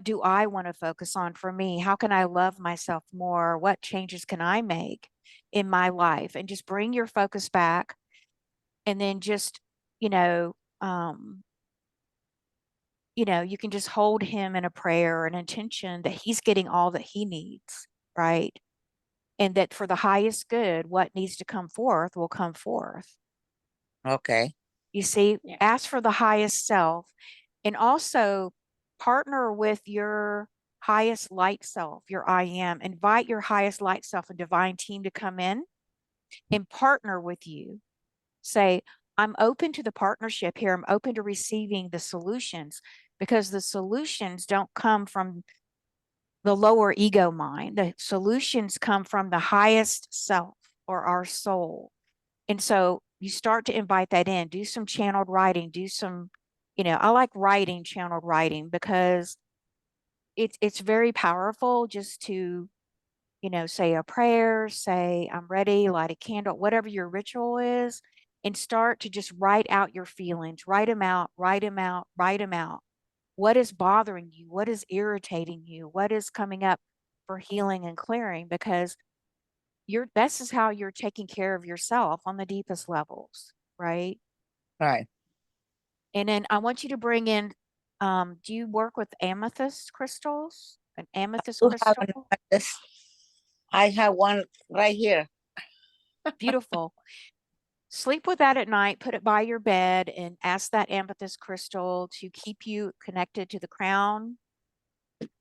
do I want to focus on for me? How can I love myself more? What changes can I make in my life? And just bring your focus back, and then just, you can just hold him in a prayer, an intention that he's getting all that he needs, right? And that for the highest good, what needs to come forth will come forth. Okay. You see, ask for the highest self, and also partner with your highest light self, your I am. Invite your highest light self and divine team to come in and partner with you. Say, I'm open to the partnership here. I'm open to receiving the solutions, because the solutions don't come from the lower ego mind. The solutions come from the highest self, or our soul. And so you start to invite that in, do some channeled writing, do some, I like writing, channeled writing, because it's very powerful just to, say a prayer, say, I'm ready, light a candle, whatever your ritual is, and start to just write out your feelings, write them out, write them out, write them out. What is bothering you? What is irritating you? What is coming up for healing and clearing? Because this is how you're taking care of yourself on the deepest levels, right? Right. And then I want you to bring in, do you work with amethyst crystals? An amethyst crystal? I have one right here. Beautiful. Sleep with that at night, put it by your bed, and ask that amethyst crystal to keep you connected to the crown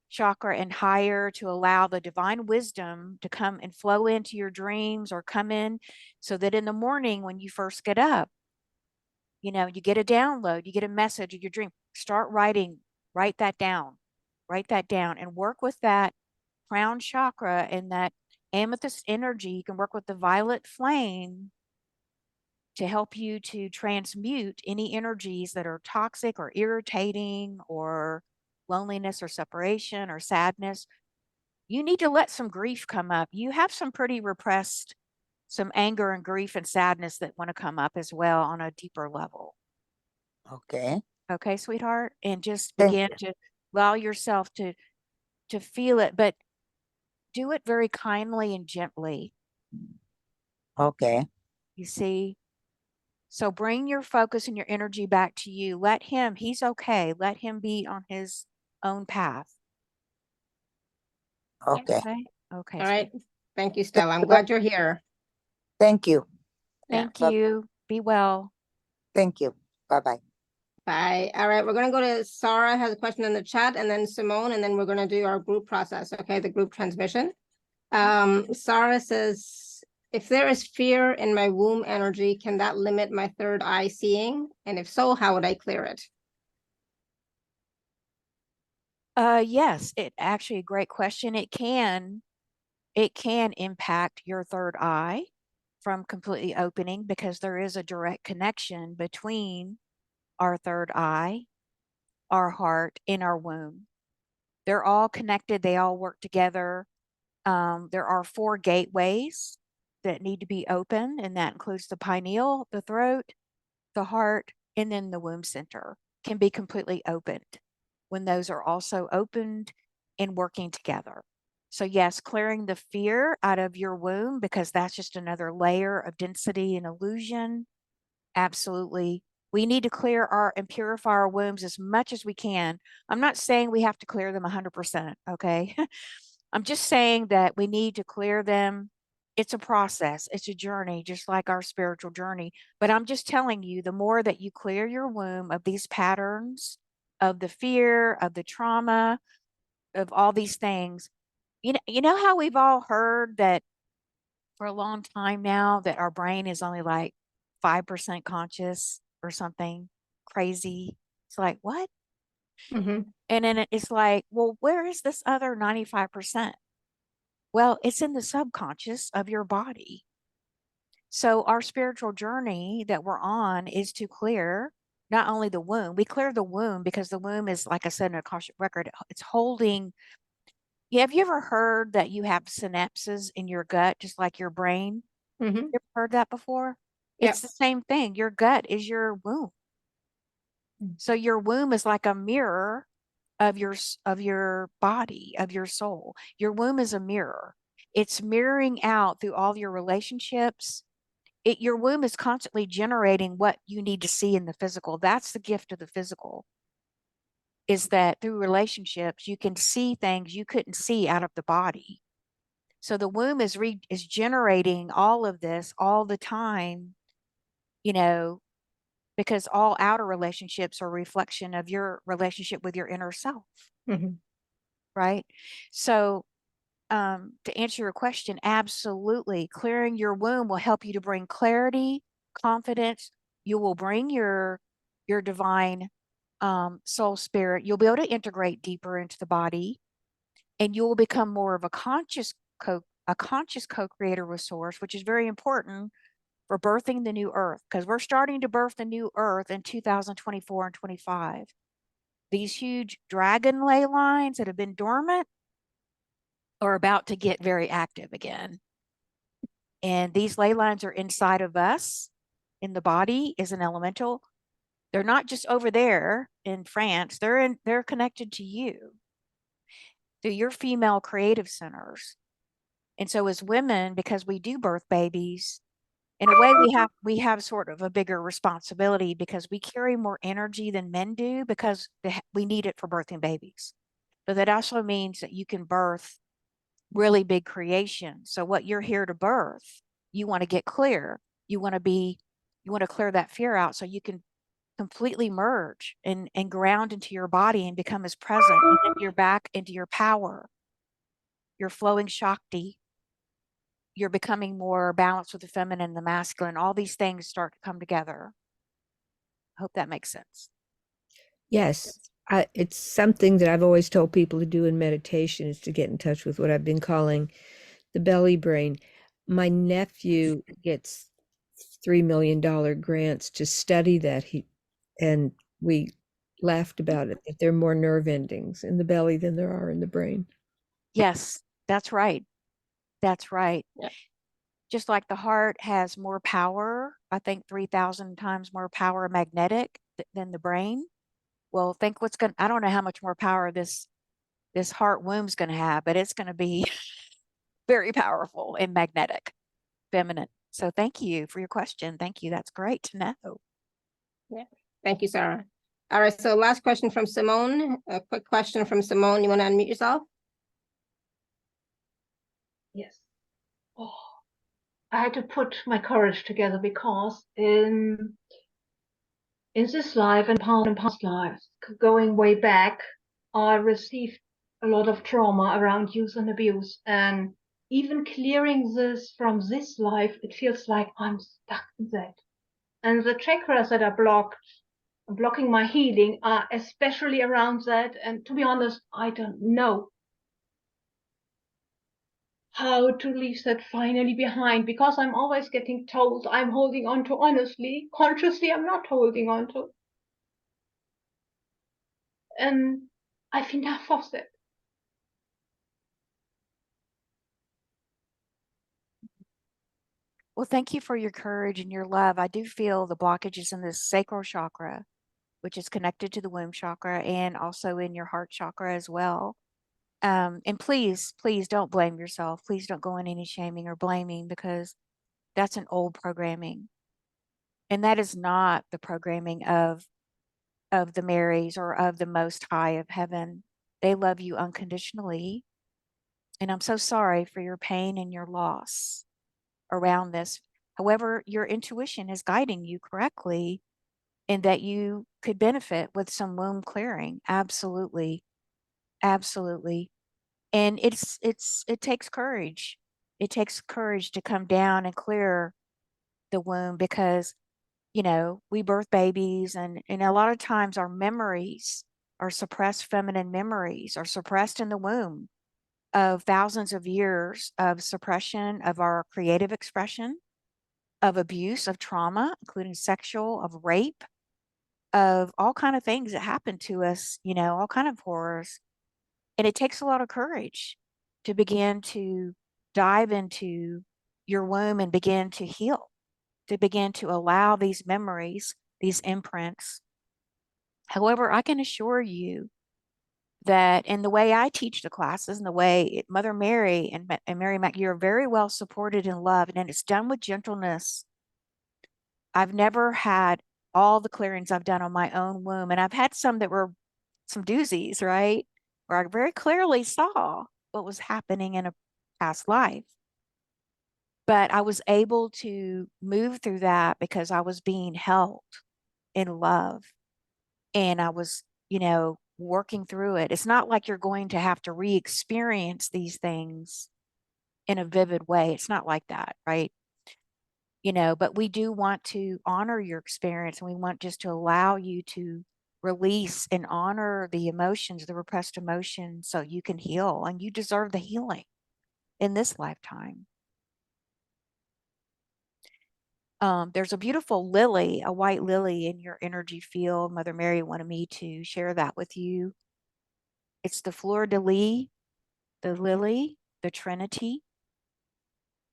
chakra and higher, to allow the divine wisdom to come and flow into your dreams, or come in, so that in the morning when you first get up, you get a download, you get a message of your dream. Start writing, write that down, and work with that crown chakra and that amethyst energy. You can work with the violet flame to help you to transmute any energies that are toxic or irritating, or loneliness or separation or sadness. You need to let some grief come up. You have some pretty repressed, some anger and grief and sadness that want to come up as well on a deeper level. Okay. Okay, sweetheart. And just begin to allow yourself to feel it, but do it very kindly and gently. Okay. You see? So bring your focus and your energy back to you. Let him, he's okay. Let him be on his own path. Okay. Okay. Okay. All right. Thank you, Stella. I'm glad you're here. Thank you. Yeah. Thank you. Be well. Thank you. Bye-bye. Bye. All right, we're gonna go to Sarah has a question in the chat, and then Simone, and then we're gonna do our group process. Okay, the group transmission. Sarah says, if there is fear in my womb energy, can that limit my third eye seeing? And if so, how would I clear it? Yes, it actually a great question. It can impact your third eye from completely opening, because there is a direct connection between our third eye, our heart, and our womb. They're all connected. They all work together. There are 4 gateways that need to be open, and that includes the pineal, the throat, the heart, and then the womb center can be completely opened when those are also opened and working together. So yes, clearing the fear out of your womb, because that's just another layer of density and illusion. Absolutely. We need to clear and purify our wombs as much as we can. I'm not saying we have to clear them 100%, okay? I'm just saying that we need to clear them. It's a process. It's a journey, just like our spiritual journey. But I'm just telling you, the more that you clear your womb of these patterns, of the fear, of the trauma, of all these things, you know how we've all heard that for a long time now that our brain is only like 5% conscious or something crazy. It's like, what? Mhm. And then it's like, well, where is this other 95%? Well, it's in the subconscious of your body. So our spiritual journey that we're on is to clear not only the womb, we clear the womb because the womb is, like I said in a Akashic record, it's holding. Yeah, have you ever heard that you have synapses in your gut, just like your brain? Mhm. You ever heard that before? Yep. It's the same thing. Your gut is your womb. So your womb is like a mirror of your body, of your soul. Your womb is a mirror. It's mirroring out through all your relationships. Your womb is constantly generating what you need to see in the physical. That's the gift of the physical, is that through relationships, you can see things you couldn't see out of the body. So the womb is generating all of this all the time, because all outer relationships are a reflection of your relationship with your inner self, Mhm. right? So to answer your question, absolutely. Clearing your womb will help you to bring clarity, confidence. You will bring your divine soul spirit. You'll be able to integrate deeper into the body, and you will become more of a conscious co-creator with source, which is very important for birthing the new earth, because we're starting to birth the new earth in 2024 and 25. These huge dragon ley lines that have been dormant are about to get very active again. And these ley lines are inside of us, in the body, is an elemental. They're not just over there in France. They're connected to you through your female creative centers. And so as women, because we do birth babies, in a way we have sort of a bigger responsibility, because we carry more energy than men do, because we need it for birthing babies. But that also means that you can birth really big creation. So what you're here to birth, you want to get clear. You want to clear that fear out so you can completely merge and ground into your body and become as present, and then you're back into your power. You're flowing Shakti. You're becoming more balanced with the feminine and the masculine. All these things start to come together. I hope that makes sense. Yes, it's something that I've always told people to do in meditation, is to get in touch with what I've been calling the belly brain. My nephew gets $3 million grants to study that. And we laughed about it, that there are more nerve endings in the belly than there are in the brain. Yes, that's right. That's right. Yeah. Just like the heart has more power, I think 3,000 times more power magnetic than the brain. Well, think I don't know how much more power this heart womb's going to have, but it's going to be very powerful and magnetic, feminine. So thank you for your question. Thank you. That's great to know. Yeah. Thank you, Sarah. All right, so last question from Simone. A quick question from Simone. You want to unmute yourself? Yes. Oh, I had to put my courage together because in this life and past lives, going way back, I received a lot of trauma around use and abuse. And even clearing this from this life, it feels like I'm stuck in that. And the chakras that are blocking my healing are especially around that. And to be honest, I don't know how to leave that finally behind, because I'm always getting told I'm holding on to. Honestly, consciously, I'm not holding on to. And I've enough of that. Well, thank you for your courage and your love. I do feel the blockages in this sacral chakra, which is connected to the womb chakra, and also in your heart chakra as well. And please, please don't blame yourself. Please don't go in any shaming or blaming, because that's an old programming. And that is not the programming of the Marys or of the Most High of heaven. They love you unconditionally. And I'm so sorry for your pain and your loss around this. However, your intuition is guiding you correctly, and that you could benefit with some womb clearing. Absolutely. Absolutely. And it takes courage. It takes courage to come down and clear the womb, because, you know, we birth babies, and a lot of times our memories, our suppressed feminine memories, are suppressed in the womb of thousands of years of suppression of our creative expression, of abuse, of trauma, including sexual, of rape, of all kind of things that happen to us, you know, all kind of horrors. And it takes a lot of courage to begin to dive into your womb and begin to heal, to begin to allow these memories, these imprints. However, I can assure you that in the way I teach the classes and the way Mother Mary and Mary Mac, you're very well supported and loved, and it's done with gentleness. I've never had all the clearings I've done on my own womb, and I've had some that were some doozies, right? Where I very clearly saw what was happening in a past life. But I was able to move through that because I was being held in love, and I was, you know, working through it. It's not like you're going to have to re-experience these things in a vivid way. It's not like that, right? You know, but we do want to honor your experience, and we want just to allow you to release and honor the emotions, the repressed emotions, so you can heal, and you deserve the healing in this lifetime. There's a beautiful lily, a white lily in your energy field. Mother Mary wanted me to share that with you. It's the fleur de lis, the lily, the Trinity.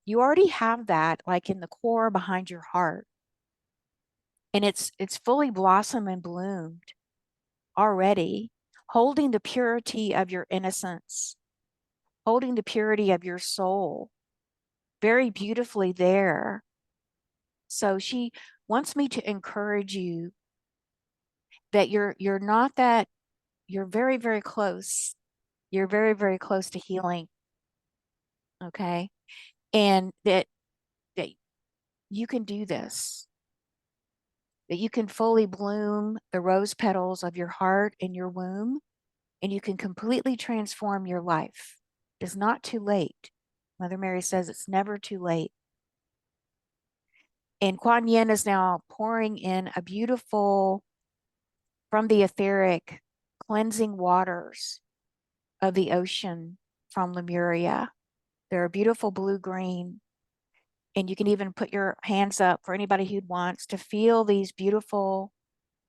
You already have that, like in the core behind your heart. And it's fully blossomed and bloomed already, holding the purity of your innocence, holding the purity of your soul very beautifully there. So she wants me to encourage you that you're not that, you're very, very close. You're very, very close to healing. Okay. And that you can do this, that you can fully bloom the rose petals of your heart and your womb, and you can completely transform your life. It's not too late. Mother Mary says it's never too late. And Kuan Yin is now pouring in a beautiful, from the etheric, cleansing waters of the ocean from Lemuria. They're beautiful blue-green. And you can even put your hands up for anybody who wants to feel these beautiful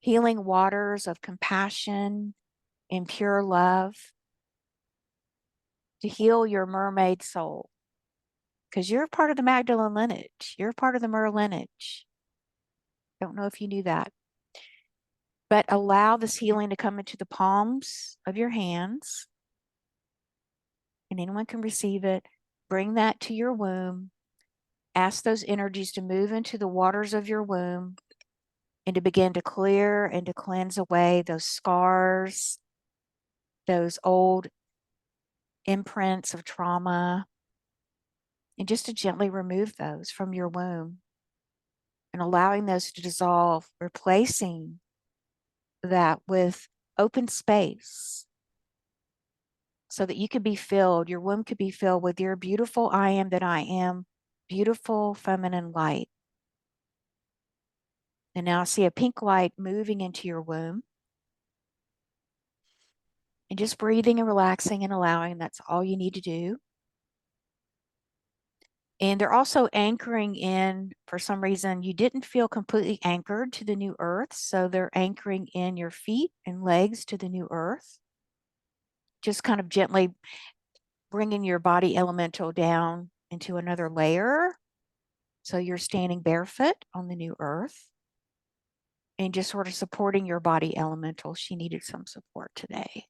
healing waters of compassion and pure love to heal your mermaid soul. Because you're part of the Magdalene lineage. You're part of the Mer lineage. Don't know if you knew that. But allow this healing to come into the palms of your hands. And anyone can receive it. Bring that to your womb. Ask those energies to move into the waters of your womb and to begin to clear and to cleanse away those scars, those old imprints of trauma, and just to gently remove those from your womb and allowing those to dissolve, replacing that with open space so that you could be filled, your womb could be filled with your beautiful I am that I am, beautiful feminine light. And now see a pink light moving into your womb. And just breathing and relaxing and allowing, that's all you need to do. And they're also anchoring in, for some reason, you didn't feel completely anchored to the new earth. So they're anchoring in your feet and legs to the new earth. Just kind of gently bringing your body elemental down into another layer. So you're standing barefoot on the new earth and just sort of supporting your body elemental. She needed some support today.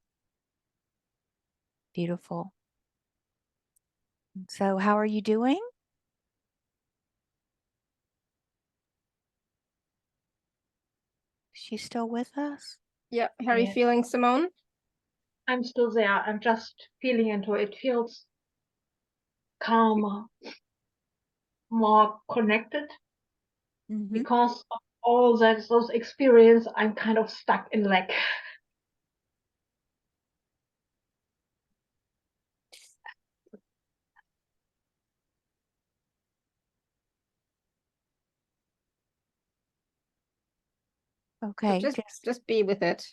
Beautiful. So how are you doing? She's still with us? Yeah. How are you Yes. feeling, Simone? I'm still there. I'm just feeling into it. It feels calmer, more connected because of all those experience. I'm kind of stuck in lack. So Okay. just be with it.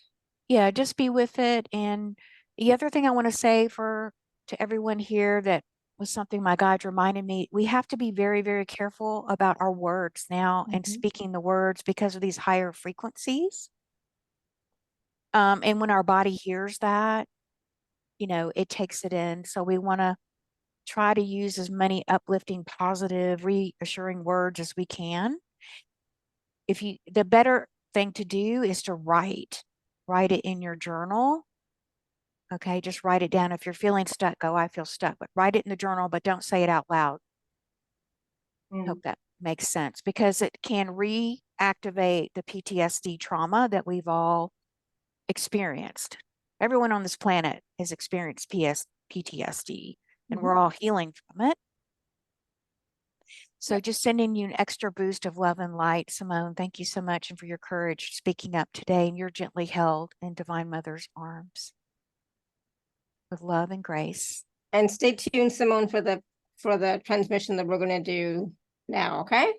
Yeah, just be with it. And the other thing I want to say to everyone here, that was something my guide reminded me, we have to be very, very careful about our words now and speaking the words because of these higher frequencies. And when our body hears that, it takes it in. So we want to try to use as many uplifting, positive, reassuring words as we can. The better thing to do is to write it in your journal. Okay, just write it down. If you're feeling stuck, go, I feel stuck, but write it in the journal, but don't say it out loud. Hope that makes sense, because it can reactivate the PTSD trauma that we've all experienced. Everyone on this planet has experienced PTSD, and we're all healing from it. So just sending you an extra boost of love and light. Simone, thank you so much, and for your courage speaking up today. And you're gently held in Divine Mother's arms with love and grace. And stay tuned, Simone, for the transmission that we're going to do now. Okay.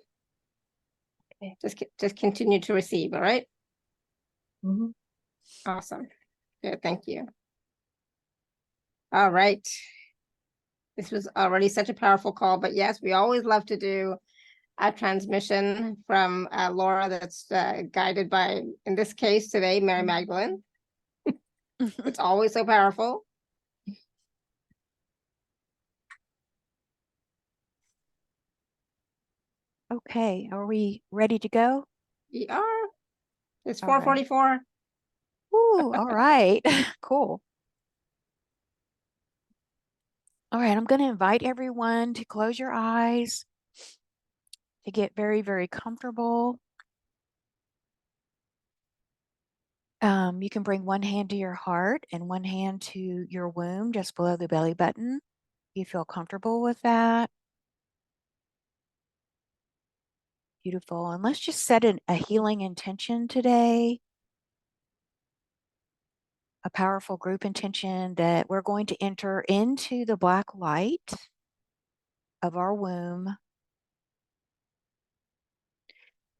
Okay. Just continue to receive. All right. Awesome. Good. Thank you. All right. This was already such a powerful call, but yes, we always love to do a transmission from Laura that's guided by, in this case today, Mary Magdalene. It's always so powerful. Okay, are we ready to go? We are. It's All right. 4:44. Ooh, all right. Cool. All right, I'm going to invite everyone to close your eyes, to get very, very comfortable. You can bring one hand to your heart and one hand to your womb, just below the belly button. You feel comfortable with that? Beautiful. And let's just set a healing intention today. A powerful group intention that we're going to enter into the black light of our womb.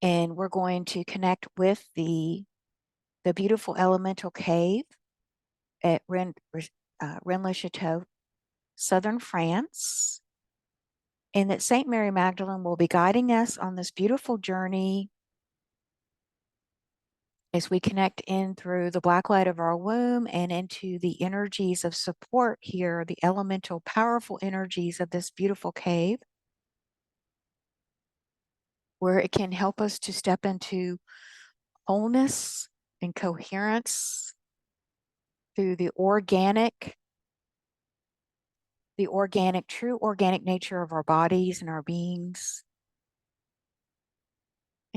And we're going to connect with the beautiful elemental cave at Rennes, Château, southern France. And that Saint Mary Magdalene will be guiding us on this beautiful journey as we connect in through the black light of our womb and into the energies of support here, the elemental, powerful energies of this beautiful cave, where it can help us to step into wholeness and coherence through the true organic nature of our bodies and our beings.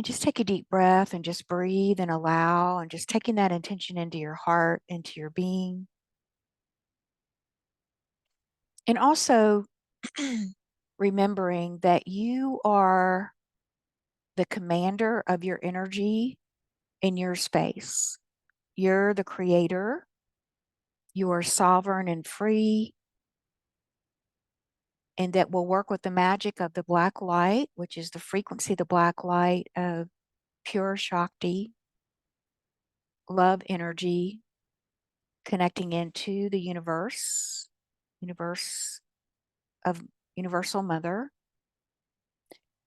And just take a deep breath and just breathe and allow, and just taking that intention into your heart, into your being. And also remembering that you are the commander of your energy in your space. You're the creator. You are sovereign and free. And that will work with the magic of the black light, which is the frequency, the black light of pure Shakti, love energy, connecting into the universe of Universal Mother.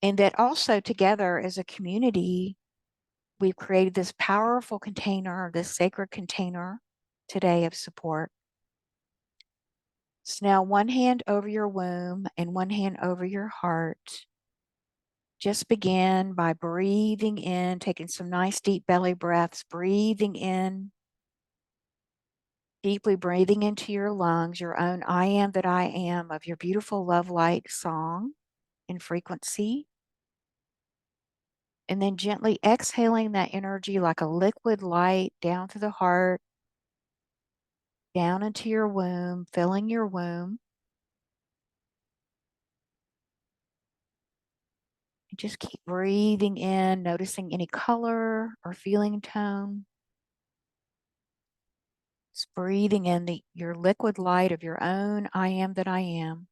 And that also together as a community, we've created this powerful container, this sacred container today of support. So now one hand over your womb and one hand over your heart. Just begin by breathing in, taking some nice deep belly breaths, breathing in, deeply breathing into your lungs, your own I am that I am of your beautiful love light song and frequency. And then gently exhaling that energy like a liquid light down to the heart, down into your womb, filling your womb. And just keep breathing in, noticing any color or feeling tone. Just breathing in your liquid light of your own I am that I am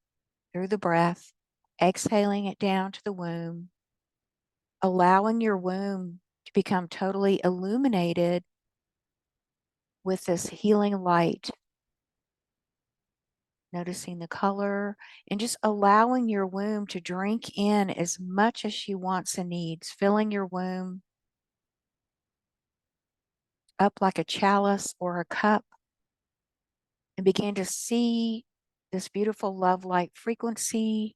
through the breath, exhaling it down to the womb, allowing your womb to become totally illuminated with this healing light. Noticing the color and just allowing your womb to drink in as much as she wants and needs, filling your womb up like a chalice or a cup, and begin to see this beautiful love light frequency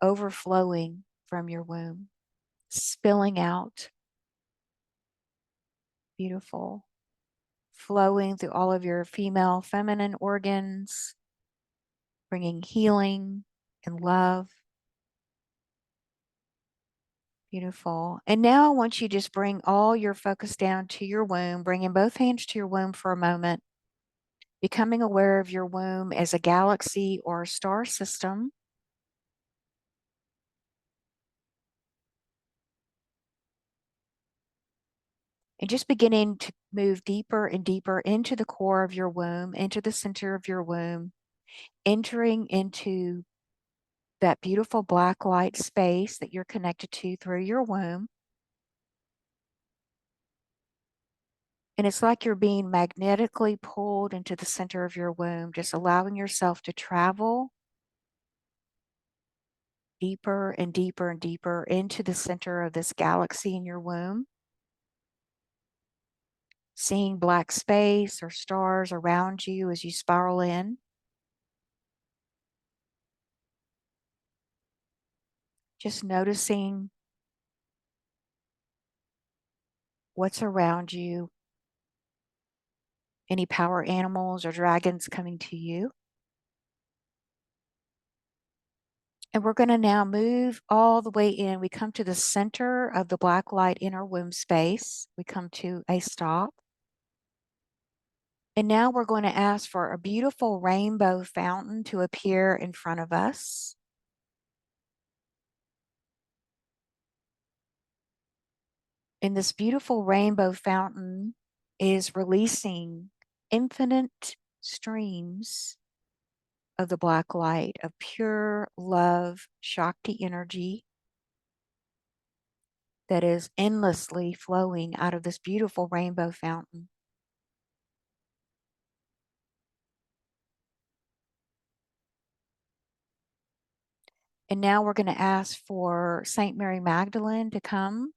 overflowing from your womb, spilling out. Beautiful. Flowing through all of your female, feminine organs, bringing healing and love. Beautiful. And now I want you to just bring all your focus down to your womb, bringing both hands to your womb for a moment, becoming aware of your womb as a galaxy or a star system. And just beginning to move deeper and deeper into the core of your womb, into the center of your womb, entering into that beautiful black light space that you're connected to through your womb. And it's like you're being magnetically pulled into the center of your womb, just allowing yourself to travel deeper and deeper and deeper into the center of this galaxy in your womb. Seeing black space or stars around you as you spiral in. Just noticing what's around you. Any power animals or dragons coming to you. And we're going to now move all the way in. We come to the center of the black light in our womb space. We come to a stop. And now we're going to ask for a beautiful rainbow fountain to appear in front of us. And this beautiful rainbow fountain is releasing infinite streams of the black light, of pure love, Shakti energy that is endlessly flowing out of this beautiful rainbow fountain. And now we're going to ask for Saint Mary Magdalene to come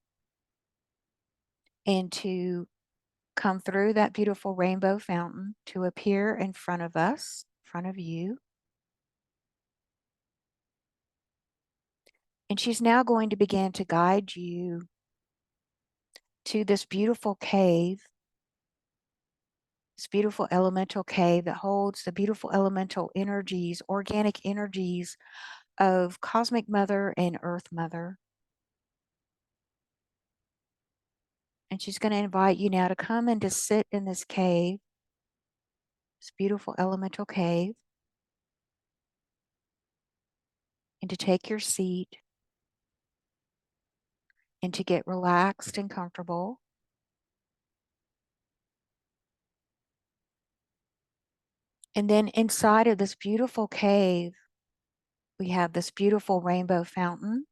and to come through that beautiful rainbow fountain to appear in front of us, in front of you. And she's now going to begin to guide you to this beautiful cave, this beautiful elemental cave that holds the beautiful elemental energies, organic energies of Cosmic Mother and Earth Mother. And she's going to invite you now to come and to sit in this cave, this beautiful elemental cave, and to take your seat and to get relaxed and comfortable. And then inside of this beautiful cave, we have this beautiful rainbow fountain,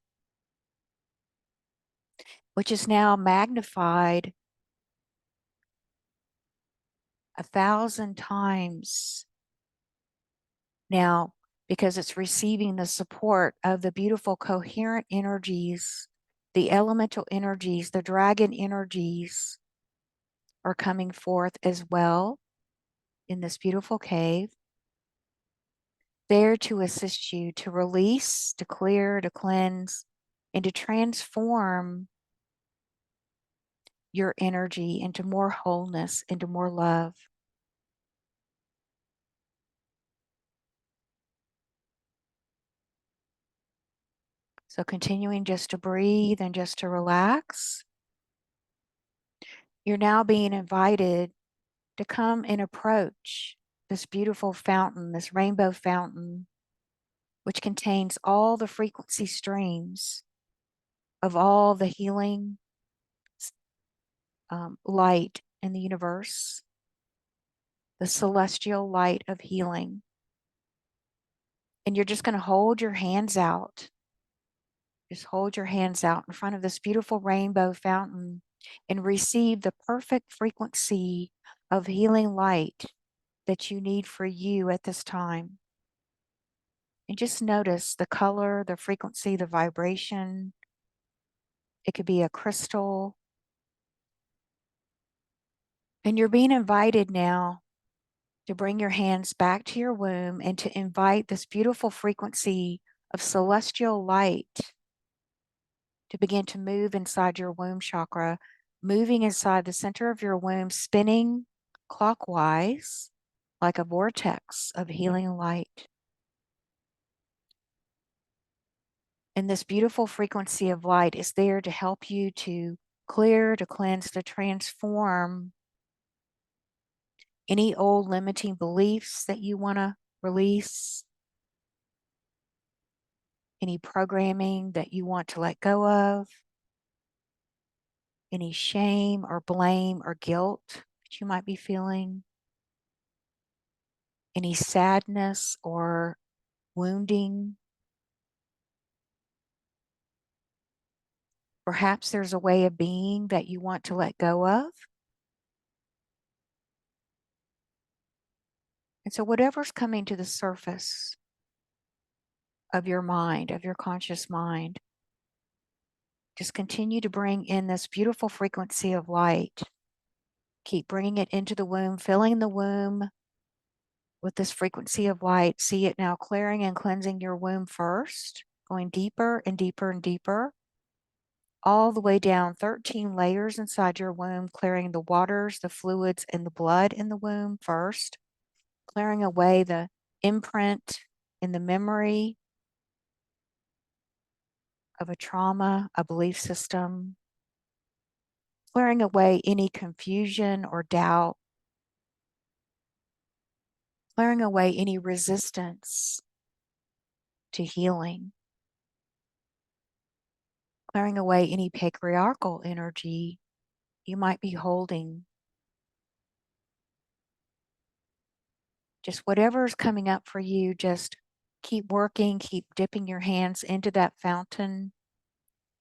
which is now magnified 1,000 times now, because it's receiving the support of the beautiful coherent energies, the elemental energies, the dragon energies are coming forth as well in this beautiful cave, there to assist you to release, to clear, to cleanse, and to transform your energy into more wholeness, into more love. So continuing just to breathe and just to relax. You're now being invited to come and approach this beautiful fountain, this rainbow fountain, which contains all the frequency streams of all the healing light in the universe, the celestial light of healing. And you're just going to hold your hands out. Just hold your hands out in front of this beautiful rainbow fountain and receive the perfect frequency of healing light that you need for you at this time. And just notice the color, the frequency, the vibration. It could be a crystal. And you're being invited now to bring your hands back to your womb and to invite this beautiful frequency of celestial light to begin to move inside your womb chakra, moving inside the center of your womb, spinning clockwise like a vortex of healing light. And this beautiful frequency of light is there to help you to clear, to cleanse, to transform any old limiting beliefs that you want to release, any programming that you want to let go of, any shame or blame or guilt that you might be feeling, any sadness or wounding. Perhaps there's a way of being that you want to let go of. And so whatever's coming to the surface of your mind, of your conscious mind, just continue to bring in this beautiful frequency of light. Keep bringing it into the womb, filling the womb with this frequency of light. See it now clearing and cleansing your womb first, going deeper and deeper and deeper, all the way down 13 layers inside your womb, clearing the waters, the fluids, and the blood in the womb first, clearing away the imprint in the memory of a trauma, a belief system, clearing away any confusion or doubt, clearing away any resistance to healing, clearing away any patriarchal energy you might be holding. Just whatever's coming up for you, just keep working, keep dipping your hands into that fountain,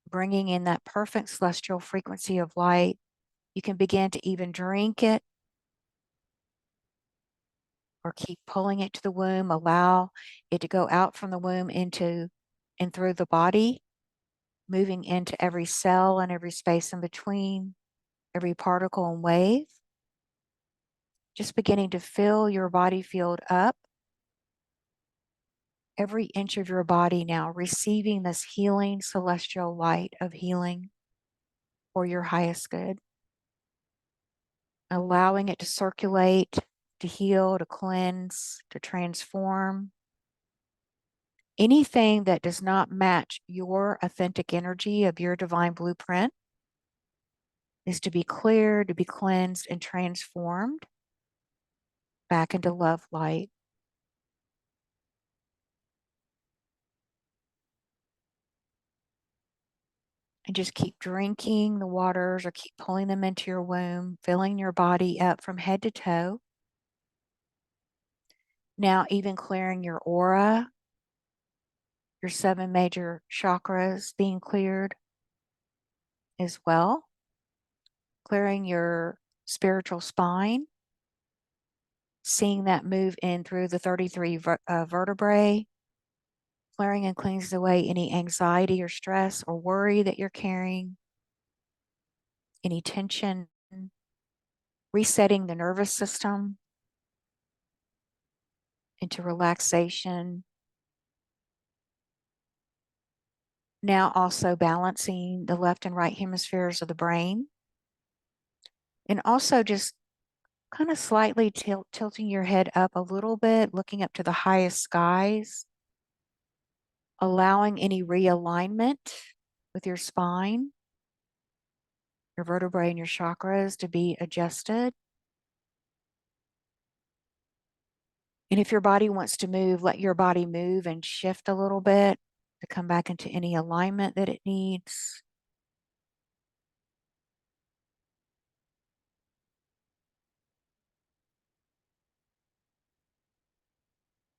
bringing in that perfect celestial frequency of light. You can begin to even drink it or keep pulling it to the womb. Allow it to go out from the womb into and through the body, moving into every cell and every space in between, every particle and wave. Just beginning to fill your body field up. Every inch of your body now receiving this healing celestial light of healing for your highest good. Allowing it to circulate, to heal, to cleanse, to transform. Anything that does not match your authentic energy of your divine blueprint, is to be cleared, to be cleansed and transformed back into love light. And just keep drinking the waters or keep pulling them into your womb, filling your body up from head to toe. Now, even clearing your aura, your 7 major chakras being cleared as well. Clearing your spiritual spine, seeing that move in through the 33 vertebrae, clearing and cleansing away any anxiety or stress or worry that you're carrying, any tension, resetting the nervous system into relaxation. Now also balancing the left and right hemispheres of the brain. And also just kind of slightly tilting your head up a little bit, looking up to the highest skies, allowing any realignment with your spine, your vertebrae and your chakras to be adjusted. And if your body wants to move, let your body move and shift a little bit to come back into any alignment that it needs.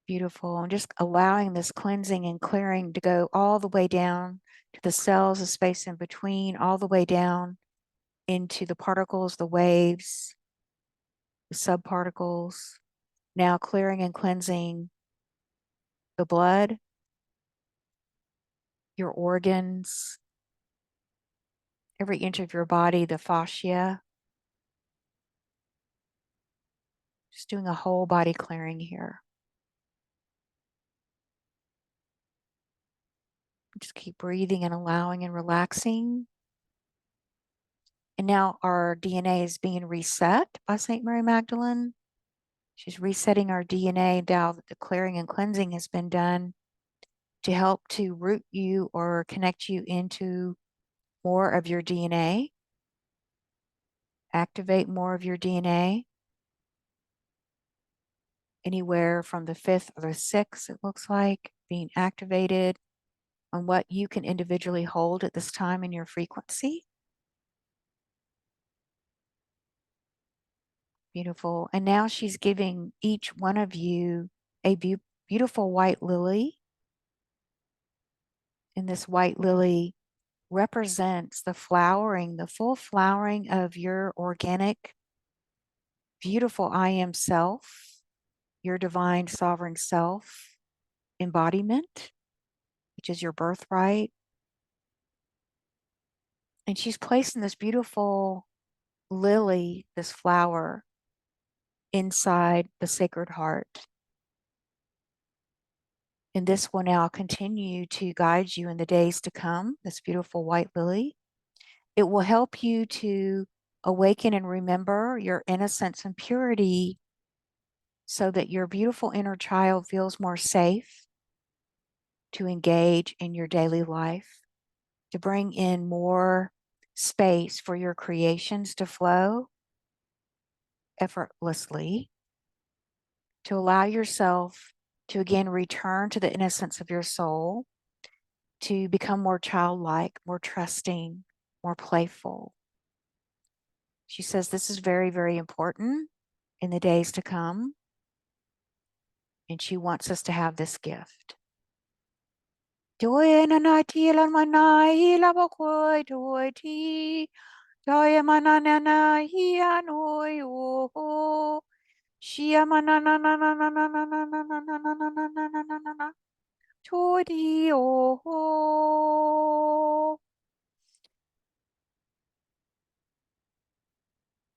Beautiful. And just allowing this cleansing and clearing to go all the way down to the cells, the space in between, all the way down into the particles, the waves, the subparticles. Now clearing and cleansing the blood, your organs, every inch of your body, the fascia. Just doing a whole body clearing here. Just keep breathing and allowing and relaxing. And now our DNA is being reset by St. Mary Magdalene. She's resetting our DNA now that the clearing and cleansing has been done to help to root you or connect you into more of your DNA, activate more of your DNA. Anywhere from the 5th or the 6th, it looks like, being activated on what you can individually hold at this time in your frequency. Beautiful. And now she's giving each one of you a beautiful white lily. And this white lily represents the flowering, the full flowering of your organic, beautiful I am self, your divine sovereign self embodiment, which is your birthright. And she's placing this beautiful lily, this flower, inside the Sacred Heart. And this will now continue to guide you in the days to come, this beautiful white lily. It will help you to awaken and remember your innocence and purity so that your beautiful inner child feels more safe to engage in your daily life, to bring in more space for your creations to flow effortlessly, to allow yourself to again return to the innocence of your soul, to become more childlike, more trusting, more playful. She says this is very, very important in the days to come, and she wants us to have this gift. Shia manana na na na na na na na na na na na na na na na na Todi oh.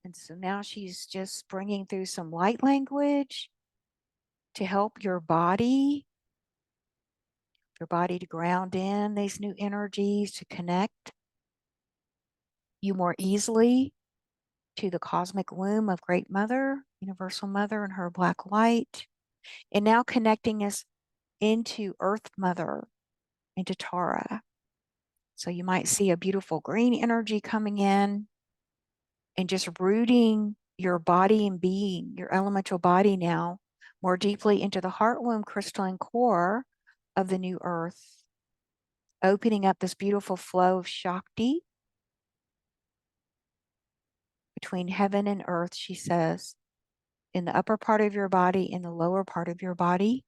And so now she's just bringing through some light language to help your body to ground in these new energies, to connect you more easily to the cosmic womb of Great Mother, Universal Mother, and her black light. And now connecting us into Earth Mother, into Tara. So you might see a beautiful green energy coming in and just rooting your body and being, your elemental body now, more deeply into the heart womb crystalline core of the new earth, opening up this beautiful flow of Shakti between heaven and earth, she says, in the upper part of your body, in the lower part of your body.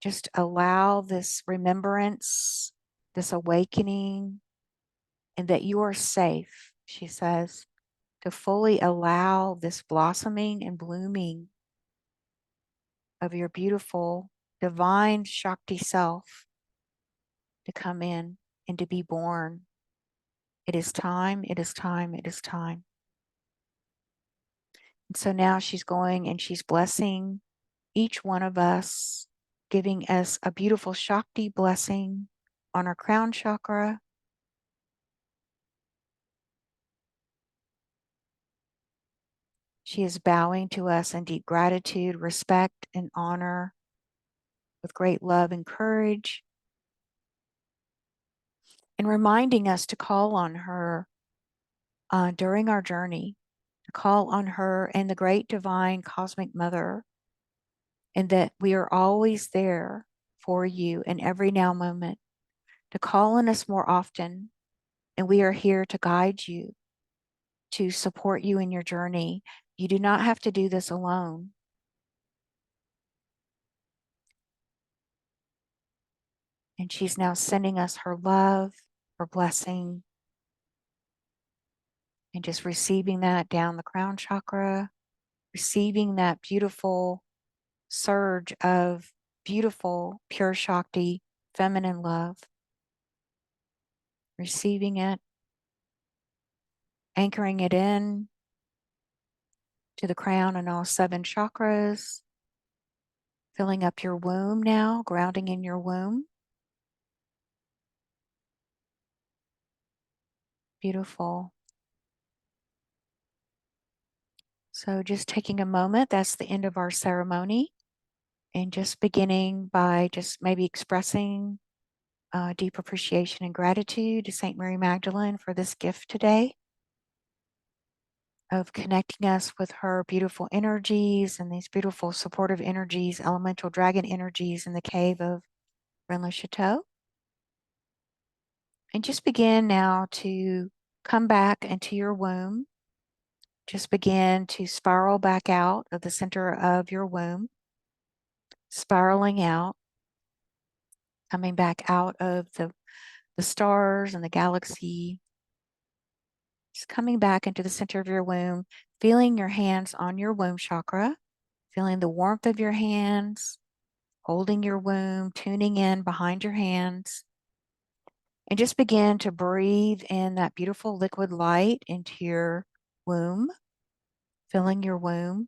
Just allow this remembrance, this awakening, and that you are safe, she says, to fully allow this blossoming and blooming of your beautiful divine Shakti self to come in and to be born. It is time, it is time, it is time. And so now she's going and she's blessing each one of us, giving us a beautiful Shakti blessing on our crown chakra. She is bowing to us in deep gratitude, respect, and honor with great love and courage, and reminding us to call on her during our journey, to call on her and the great divine cosmic mother, and that we are always there for you in every now moment, to call on us more often, and we are here to guide you, to support you in your journey. You do not have to do this alone. And she's now sending us her love, her blessing, and just receiving that down the crown chakra, receiving that beautiful surge of beautiful, pure Shakti, feminine love, receiving it, anchoring it in to the crown and all 7 chakras, filling up your womb now, grounding in your womb. Beautiful. So just taking a moment, that's the end of our ceremony, and just beginning by just maybe expressing deep appreciation and gratitude to Saint Mary Magdalene for this gift today of connecting us with her beautiful energies and these beautiful supportive energies, elemental dragon energies in the cave of Rennes, Château. And just begin now to come back into your womb. Just begin to spiral back out of the center of your womb, spiraling out, coming back out of the stars and the galaxy. Just coming back into the center of your womb, feeling your hands on your womb chakra, feeling the warmth of your hands, holding your womb, tuning in behind your hands. And just begin to breathe in that beautiful liquid light into your womb, filling your womb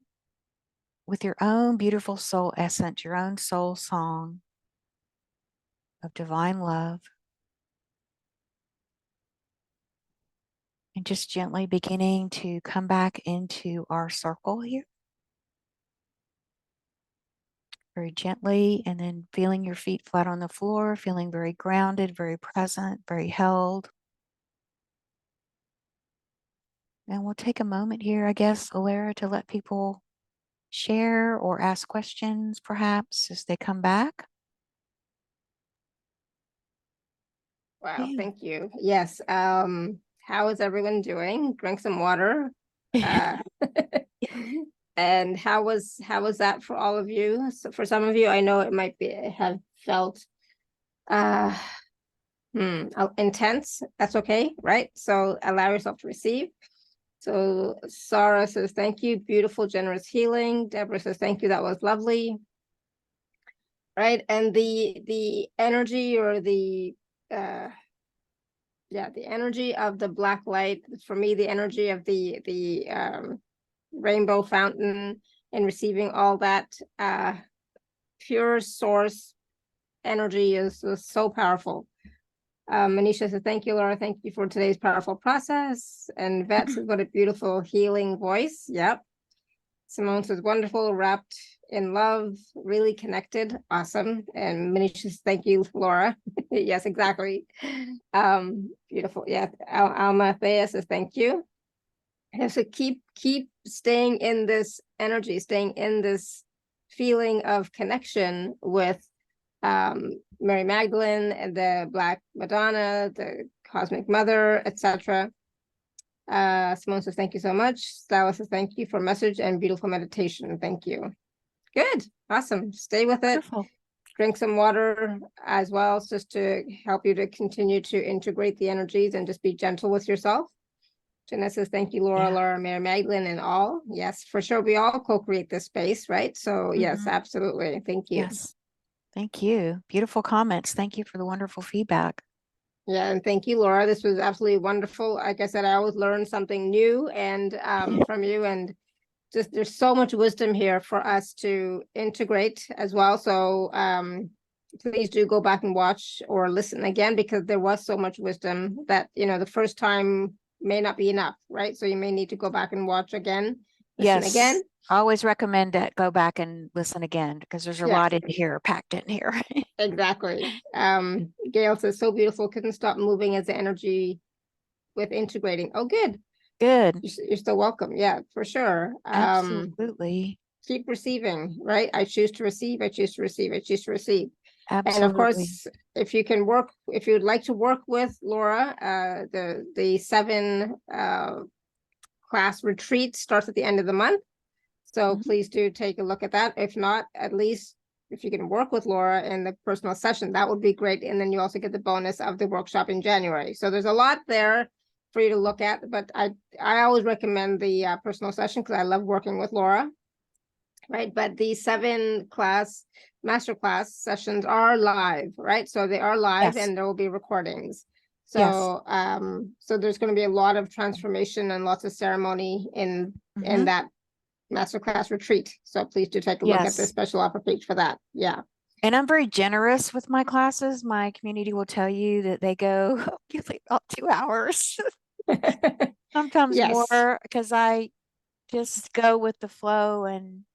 with your own beautiful soul essence, your own soul song of divine love. And just gently beginning to come back into our circle here. Very gently, and then feeling your feet flat on the floor, feeling very grounded, very present, very held. And we'll take a moment here, I guess, Alara, to let people share or ask questions perhaps as they come back. Wow, Yeah. thank you. Yes. How is everyone doing? Drink some water. And how was that for all of you? So for some of you, I know it might have felt intense. That's okay, right? So allow yourself to receive. So Sarah says, thank you, beautiful, generous healing. Deborah says, thank you, that was lovely. Right, and the energy or the energy of the black light, for me, the energy of the rainbow fountain and receiving all that pure source energy is so powerful. Manisha says, thank you, Laura. Thank you for today's powerful process. And Vet says, what a beautiful healing voice. Yep. Simone says, wonderful, wrapped in love, really connected. Awesome. And Manisha says, thank you, Laura. Yes, exactly. Beautiful. Yeah. Alma Thea says, thank you. And so keep staying in this energy, staying in this feeling of connection with Mary Magdalene and the Black Madonna, the Cosmic Mother, etc. Simone says, thank you so much. Stella says, thank you for message and beautiful meditation. Thank you. Good. Awesome. Stay with it. Wonderful. Drink some water as well, just to help you to continue to integrate the energies and just be gentle with yourself. Jeanette says, thank you, Laura, Yeah. Laura, Mary Magdalene, and all. Yes, for sure. We all co-create this space, right? So yes, Mhm. absolutely. Thank you. Yes. Thank you. Beautiful comments. Thank you for the wonderful feedback. Yeah, and thank you, Laura. This was absolutely wonderful. Like I said, I always learn something new and from you, and just there's so much wisdom here for us to integrate as well. So please do go back and watch or listen again, because there was so much wisdom that, you know, the first time may not be enough, right? So you may need to go back and watch again, listen Yes. again. I always recommend that go back and listen again, because there's a Yeah. lot in here, packed in here. Exactly. Gail says, so beautiful, couldn't stop moving as the energy with integrating. Oh, good. Good. You're still welcome. Yeah, for sure. Absolutely. Keep receiving, right? I choose to receive, I choose to receive, I choose to receive. And of Absolutely. course, if you'd like to work with Laura, the 7 class retreat starts at the end of the month. So Mhm. please do take a look at that. If not, at least if you can work with Laura in the personal session, that would be great. And then you also get the bonus of the workshop in January. So there's a lot there for you to look at, but I always recommend the personal session because I love working with Laura. Right, but the 7 class masterclass sessions are live, right? So they are live, Yes. and there will be recordings. Yes. So so there's going to be a lot of transformation and lots of ceremony in Mhm. that masterclass retreat. So please do take a look at the Yes. special offer page for that. Yeah. And I'm very generous with my classes. My community will tell you that they go usually about 2 hours, sometimes Yes. more, because I just go with the flow and,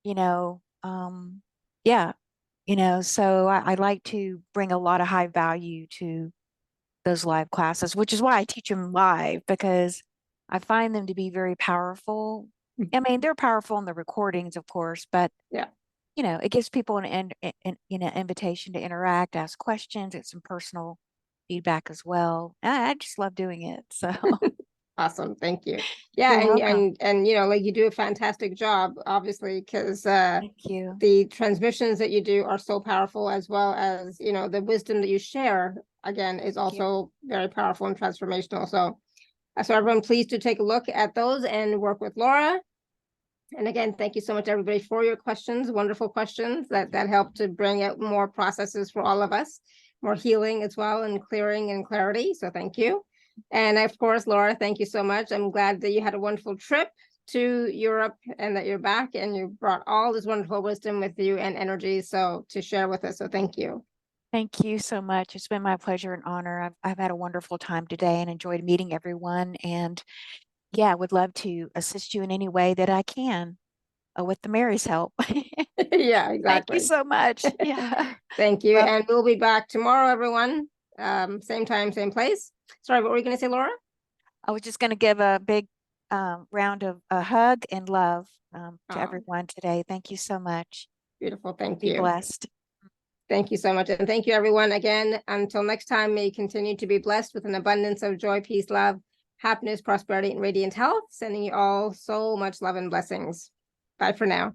yeah, so I like to bring a lot of high value to those live classes, which is why I teach them live, because I find them to be very powerful. I mean, they're powerful in the recordings, of course, but Yeah. it gives people an invitation to interact, ask questions, get some personal feedback as well. I just love doing it. So Awesome. Thank you. Yeah, you're and welcome. like you do a fantastic job, obviously, because Thank you. the transmissions that you do are so powerful, as well as, the wisdom that you share, again, is Thank you. also very powerful and transformational. So everyone, please do take a look at those and work with Laura. And again, thank you so much, everybody, for your questions, wonderful questions that help to bring out more processes for all of us, more healing as well, and clearing and clarity. So thank you. And of course, Laura, thank you so much. I'm glad that you had a wonderful trip to Europe and that you're back and you brought all this wonderful wisdom with you and energy so to share with us. So thank you. Thank you so much. It's been my pleasure and honor. I've had a wonderful time today and enjoyed meeting everyone. And yeah, would love to assist you in any way that I can, with the Mary's help. Yeah, Thank exactly. you so much. Yeah. Thank you. Well, And we'll be back tomorrow, everyone. Same time, same place. Sorry, what were you going to say, Laura? I was just going to give a big round of a hug and love to everyone today. Thank you so much. Beautiful. Thank Be you. blessed. Thank you so much. And thank you, everyone. Again, until next time, may you continue to be blessed with an abundance of joy, peace, love, happiness, prosperity, and radiant health. Sending you all so much love and blessings. Bye for now.